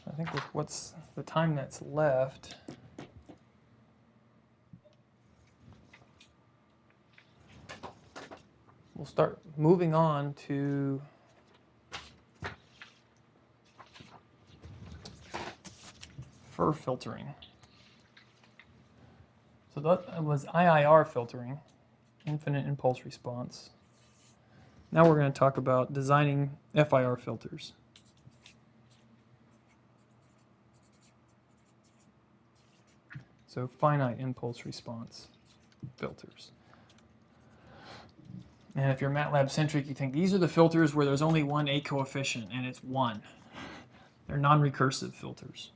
I think with what's the time that's left, we'll start moving on to FIR filtering. So that was IIR filtering, infinite impulse response. Now we're going to talk about designing FIR filters. So finite impulse response filters. And if you're MATLAB centric, you think these are the filters where there's only one A coefficient and it's 1. They're non-recursive filters.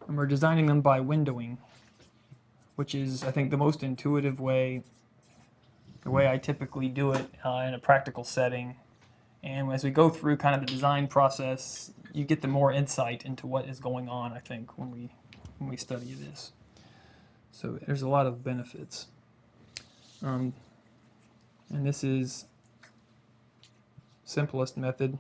And we're designing them by windowing, which is, I think, the most intuitive way, the way I typically do it in a practical setting. And as we go through kind of the design process, you get the more insight into what is going on, I think, when we study this. So there's a lot of benefits. And this is simplest method.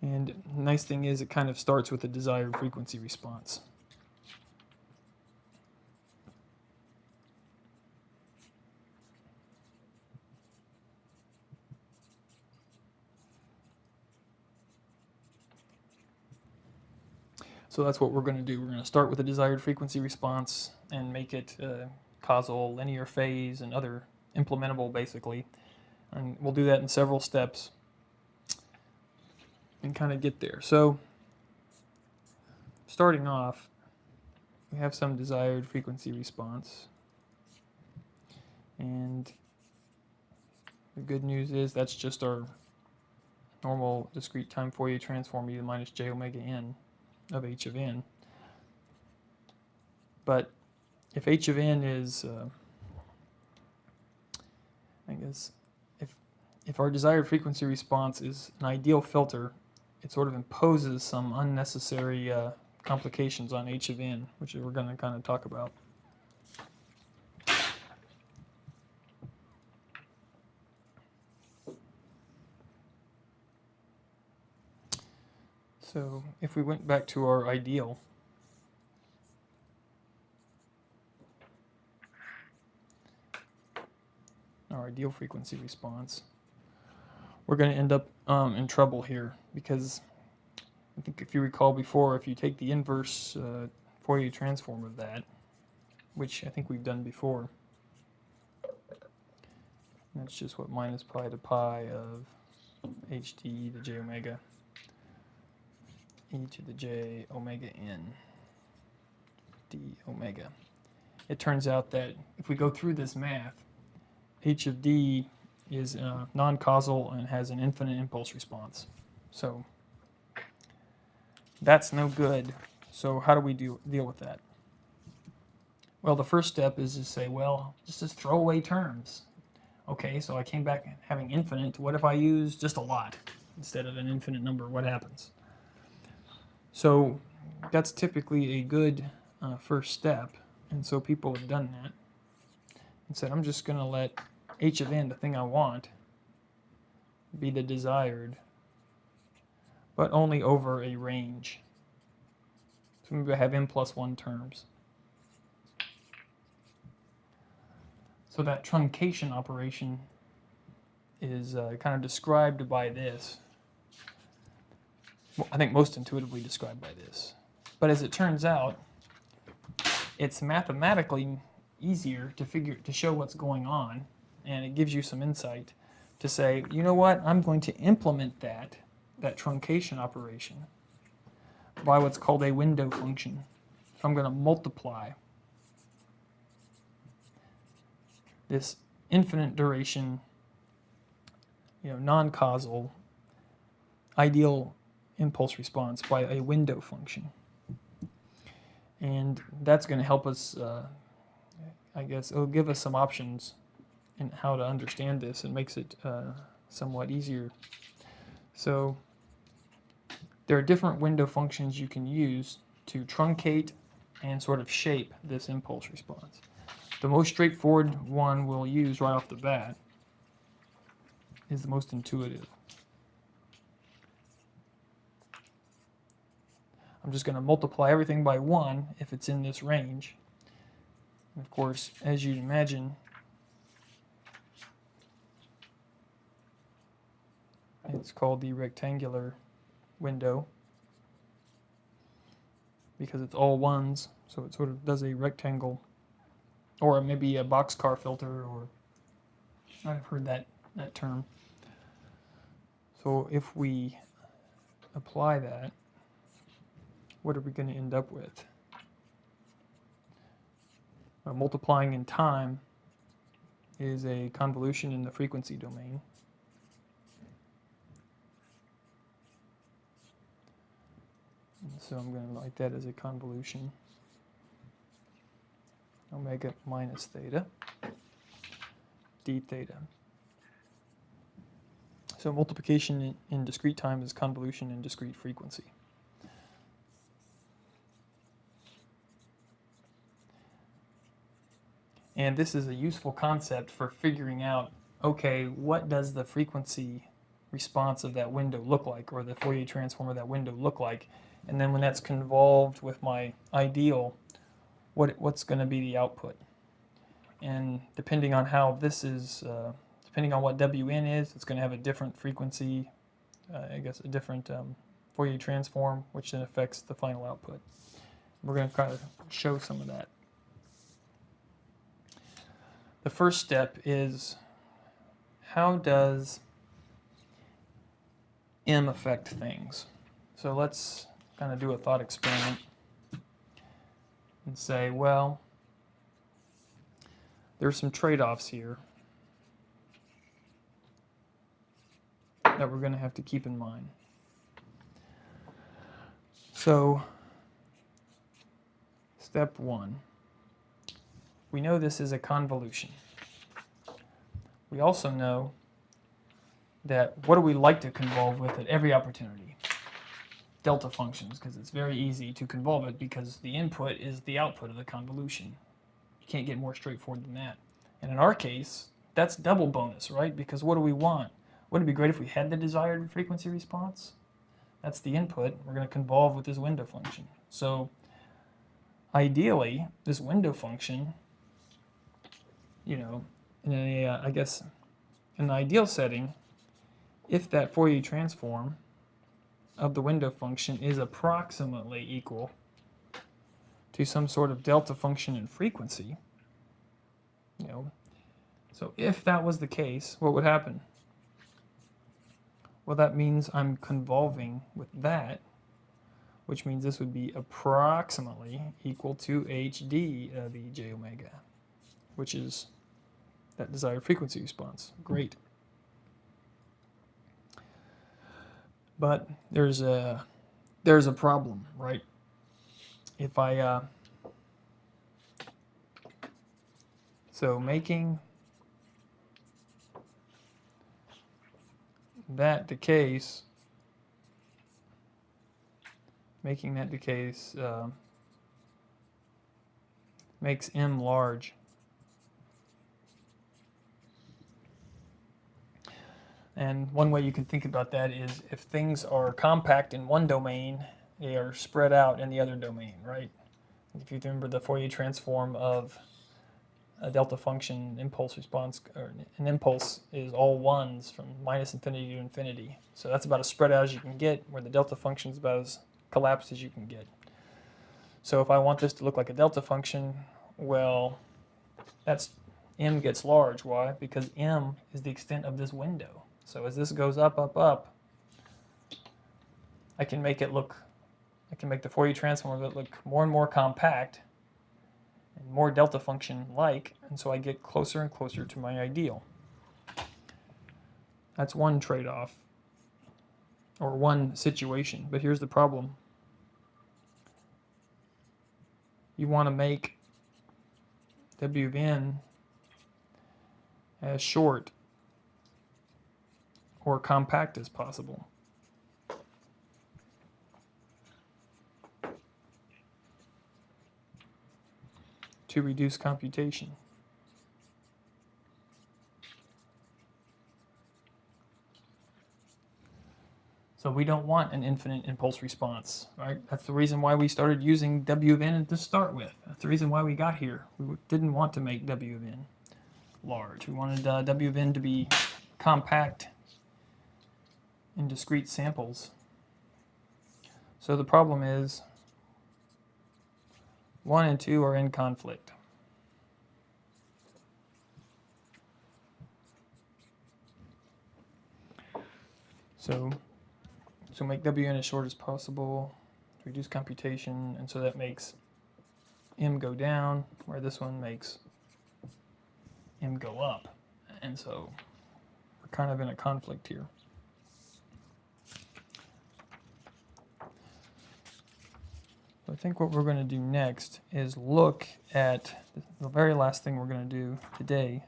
And the nice thing is it kind of starts with the desired frequency response. So that's what we're going to do. We're going to start with the desired frequency response and make it non-causal, linear phase, and other implementable, basically. And we'll do that in several steps and kind of get there. So starting off, we have some desired frequency response. And the good news is that's just our normal discrete time Fourier transform, e minus j omega n of h of n. But if h of n is, I guess, if our desired frequency response is an ideal filter, it sort of imposes some unnecessary complications on h of n, which we're going to kind of talk about. So if we went back to our ideal, frequency response, we're going to end up in trouble here, because I think if you recall before, if you take the inverse Fourier transform of that, which I think we've done before, that's just what minus pi to pi of h d e to j omega e to the j omega n d omega. It turns out that if we go through this math, h of d is non-causal and has an infinite impulse response. So that's no good. So how do we deal with that? Well, the first step is to say, well, just throw away terms. Okay, so I came back having infinite. What if I use just a lot instead of an infinite number? What happens? So that's typically a good first step. And so people have done that and said, I'm just going to let h of n, the thing I want, be the desired, but only over a range. So maybe I have n plus 1 terms. So that truncation operation is kind of described by this. Well, I think most intuitively described by this. But as it turns out, it's mathematically easier to show what's going on, and it gives you some insight to say, you know what, I'm going to implement that truncation operation by what's called a window function. So I'm going to multiply this infinite duration, non-causal ideal impulse response by a window function. And that's going to help us, I guess, it'll give us some options in how to understand this and makes it somewhat easier. So there are different window functions you can use to truncate and sort of shape this impulse response. The most straightforward one we'll use right off the bat is the most intuitive. I'm just going to multiply everything by 1 if it's in this range. And of course, as you'd imagine, it's called the rectangular window because it's all ones, so it sort of does a rectangle, or maybe a boxcar filter, or I've heard that term. So if we apply that, what are we going to end up with? Multiplying in time is a convolution in the frequency domain. And so I'm going to write that as a convolution. Omega minus theta, d theta. So multiplication in discrete time is convolution in discrete frequency. And this is a useful concept for figuring out, okay, what does the frequency response of that window look like, or the Fourier transform of that window look like? And then when that's convolved with my ideal, what's going to be the output? And depending on how this is, depending on what Wn is, it's going to have a different frequency, I guess a different Fourier transform, which then affects the final output. We're going to kind of show some of that. the first step is, how does M affect things? So let's kind of do a thought experiment and say, well, there's some trade-offs here that we're going to have to keep in mind. So, step one, we know this is a convolution. We also know that what do we like to convolve with at every opportunity? Delta functions, because it's very easy to convolve it because the input is the output of the convolution. You can't get more straightforward than that. And in our case, that's double bonus, right? Because what do we want? Wouldn't it be great if we had the desired frequency response? That's the input. We're going to convolve with this window function. So ideally, this window function, you know, in a, I guess, in an ideal setting, if that Fourier transform of the window function is approximately equal to some sort of delta function in frequency, you know, so if that was the case, what would happen? Well, that means I'm convolving with that, which means this would be approximately equal to HD of E j omega, which is that desired frequency response. Great. But there's a problem, right? If I so making that the case, makes M large. And one way you can think about that is if things are compact in one domain, they are spread out in the other domain, right? If you remember the Fourier transform of a delta function impulse response, or an impulse is all ones from minus infinity to infinity. So that's about as spread out as you can get, where the delta function is about as collapsed as you can get. So if I want this to look like a delta function, well, that's M gets large. Why? Because M is the extent of this window. So as this goes up, up, up, I can make the Fourier transform of it look more and more compact and more delta function-like, and so I get closer and closer to my ideal. That's one trade-off, or one situation, but here's the problem. You want to make W of n as short or compact as possible. To reduce computation. So we don't want an infinite impulse response, right? That's the reason why we started using W of n to start with. That's the reason why we got here. We didn't want to make W of n large. We wanted W of n to be compact in discrete samples. So the problem is 1 and 2 are in conflict. So make Wn as short as possible, reduce computation, and so that makes M go down, where this one makes M go up. And so we're kind of in a conflict here. I think what we're going to do next is look at, the very last thing we're going to do today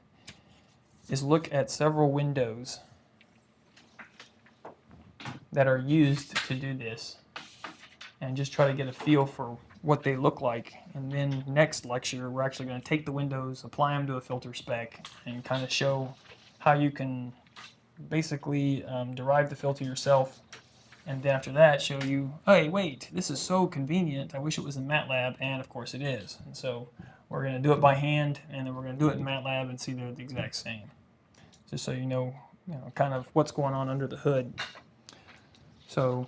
is look at several windows that are used to do this and just try to get a feel for what they look like. And then next lecture, we're actually going to take the windows, apply them to a filter spec, and kind of show how you can basically derive the filter yourself. And then after that, show you, hey, wait, this is so convenient. I wish it was in MATLAB, and of course it is. And so we're going to do it by hand, and then we're going to do it in MATLAB and see they're the exact same. Just so you know kind of what's going on under the hood. So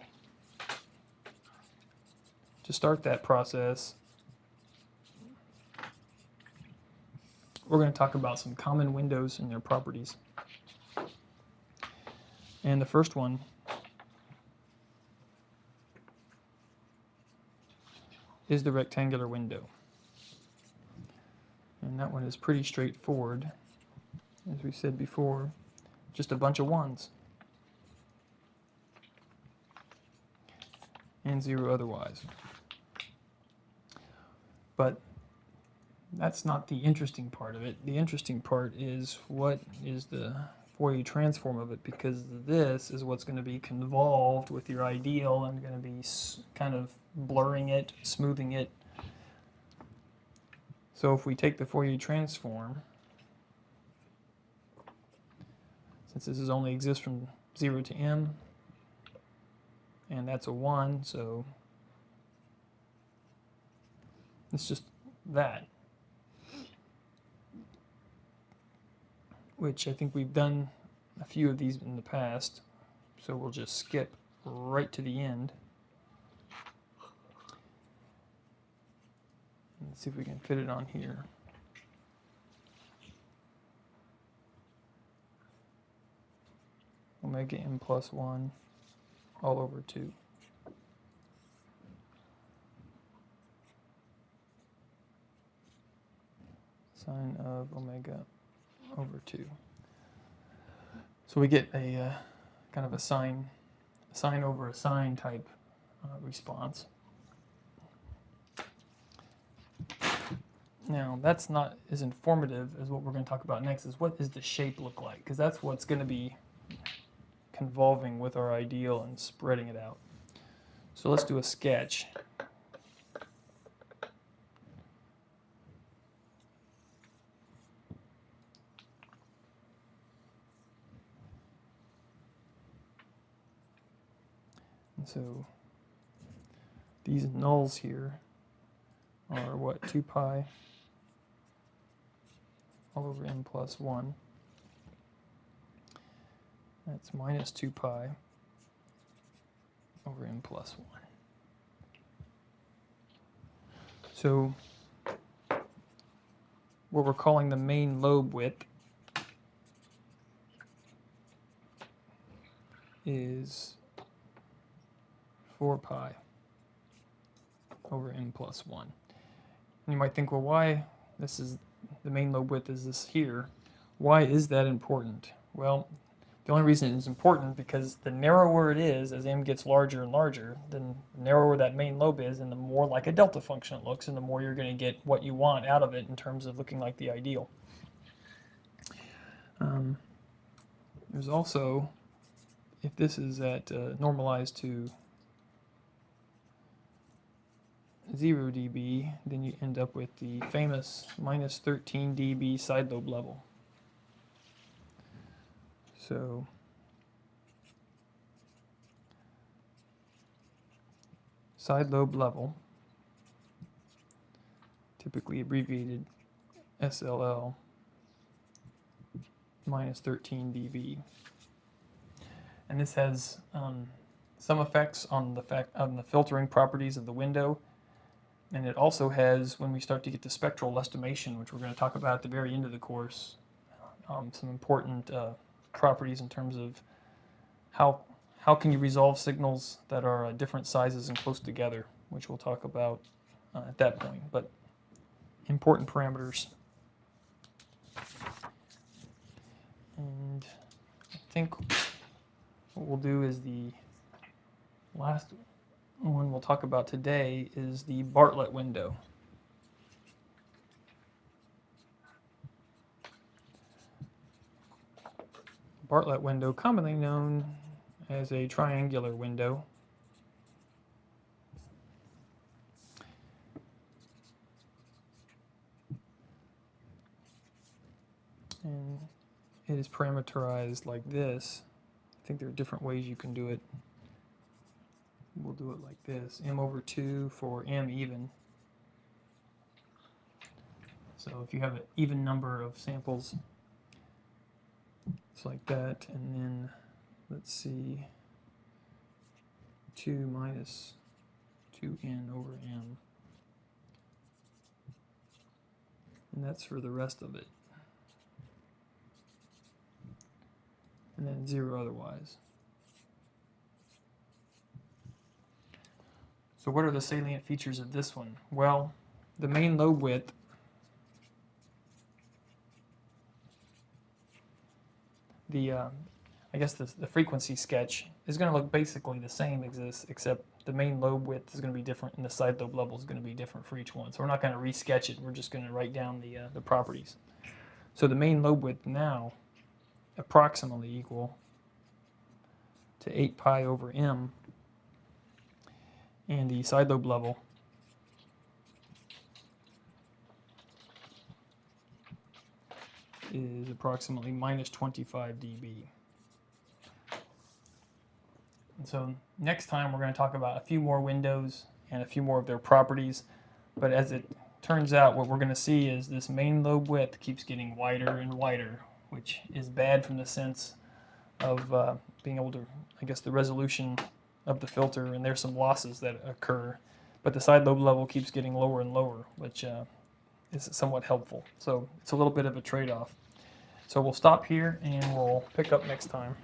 to start that process, we're going to talk about some common windows and their properties. And the first one is the rectangular window. And that one is pretty straightforward. As we said before, just a bunch of ones. And 0 otherwise. But that's not the interesting part of it. The interesting part is what is the Fourier transform of it, because this is what's going to be convolved with your ideal and going to be kind of blurring it, smoothing it. So if we take the Fourier transform, since this is only exists from 0 to m, and that's a 1, so it's just that. Which I think we've done a few of these in the past, so we'll just skip right to the end. Let's see if we can fit it on here. Omega m plus 1 all over 2. Sine of omega over 2. So we get a kind of a sine over a sine type response. Now, that's not as informative as what we're going to talk about next, is what does the shape look like? Because that's what's going to be convolving with our ideal and spreading it out. So let's do a sketch. And so these nulls here are what, 2 pi all over m plus 1. That's minus 2 pi over m plus 1. So what we're calling the main lobe width is 4 pi over m plus 1. And you might think, well, why this is the main lobe width is this here? Why is that important? Well, the only reason it's important because the narrower it is, as m gets larger and larger, then the narrower that main lobe is, and the more like a delta function it looks, and the more you're going to get what you want out of it in terms of looking like the ideal. There's also, if this is at normalized to 0 dB, then you end up with the famous minus 13 dB side lobe level. So side lobe level, typically abbreviated SLL, minus 13 dB. And this has some effects on the filtering properties of the window. And it also has, when we start to get to spectral estimation, which we're going to talk about at the very end of the course, some important properties in terms of how can you resolve signals that are different sizes and close together, which we'll talk about at that point. But important parameters. And I think what we'll do is the last one we'll talk about today is the Bartlett window. Bartlett window, commonly known as a triangular window. And it is parameterized like this. I think there are different ways you can do it. We'll do it like this, m over 2 for m even. So if you have an even number of samples, it's like that, and then let's see, 2 minus 2n over m. And that's for the rest of it. And then 0 otherwise. So what are the salient features of this one? Well, the main lobe width I guess the frequency sketch is going to look basically the same as this, except the main lobe width is going to be different and the side lobe level is going to be different for each one. So we're not going to resketch it, we're just going to write down the properties. So the main lobe width now approximately equal to 8 pi over m, and the side lobe level is approximately minus 25 dB. And so next time we're going to talk about a few more windows and a few more of their properties, but as it turns out what we're going to see is this main lobe width keeps getting wider and wider, which is bad from the sense of being able to, I guess, the resolution of the filter, and there's some losses that occur, but the side lobe level keeps getting lower and lower, which is somewhat helpful. So it's a little bit of a trade-off. So we'll stop here and we'll pick up next time.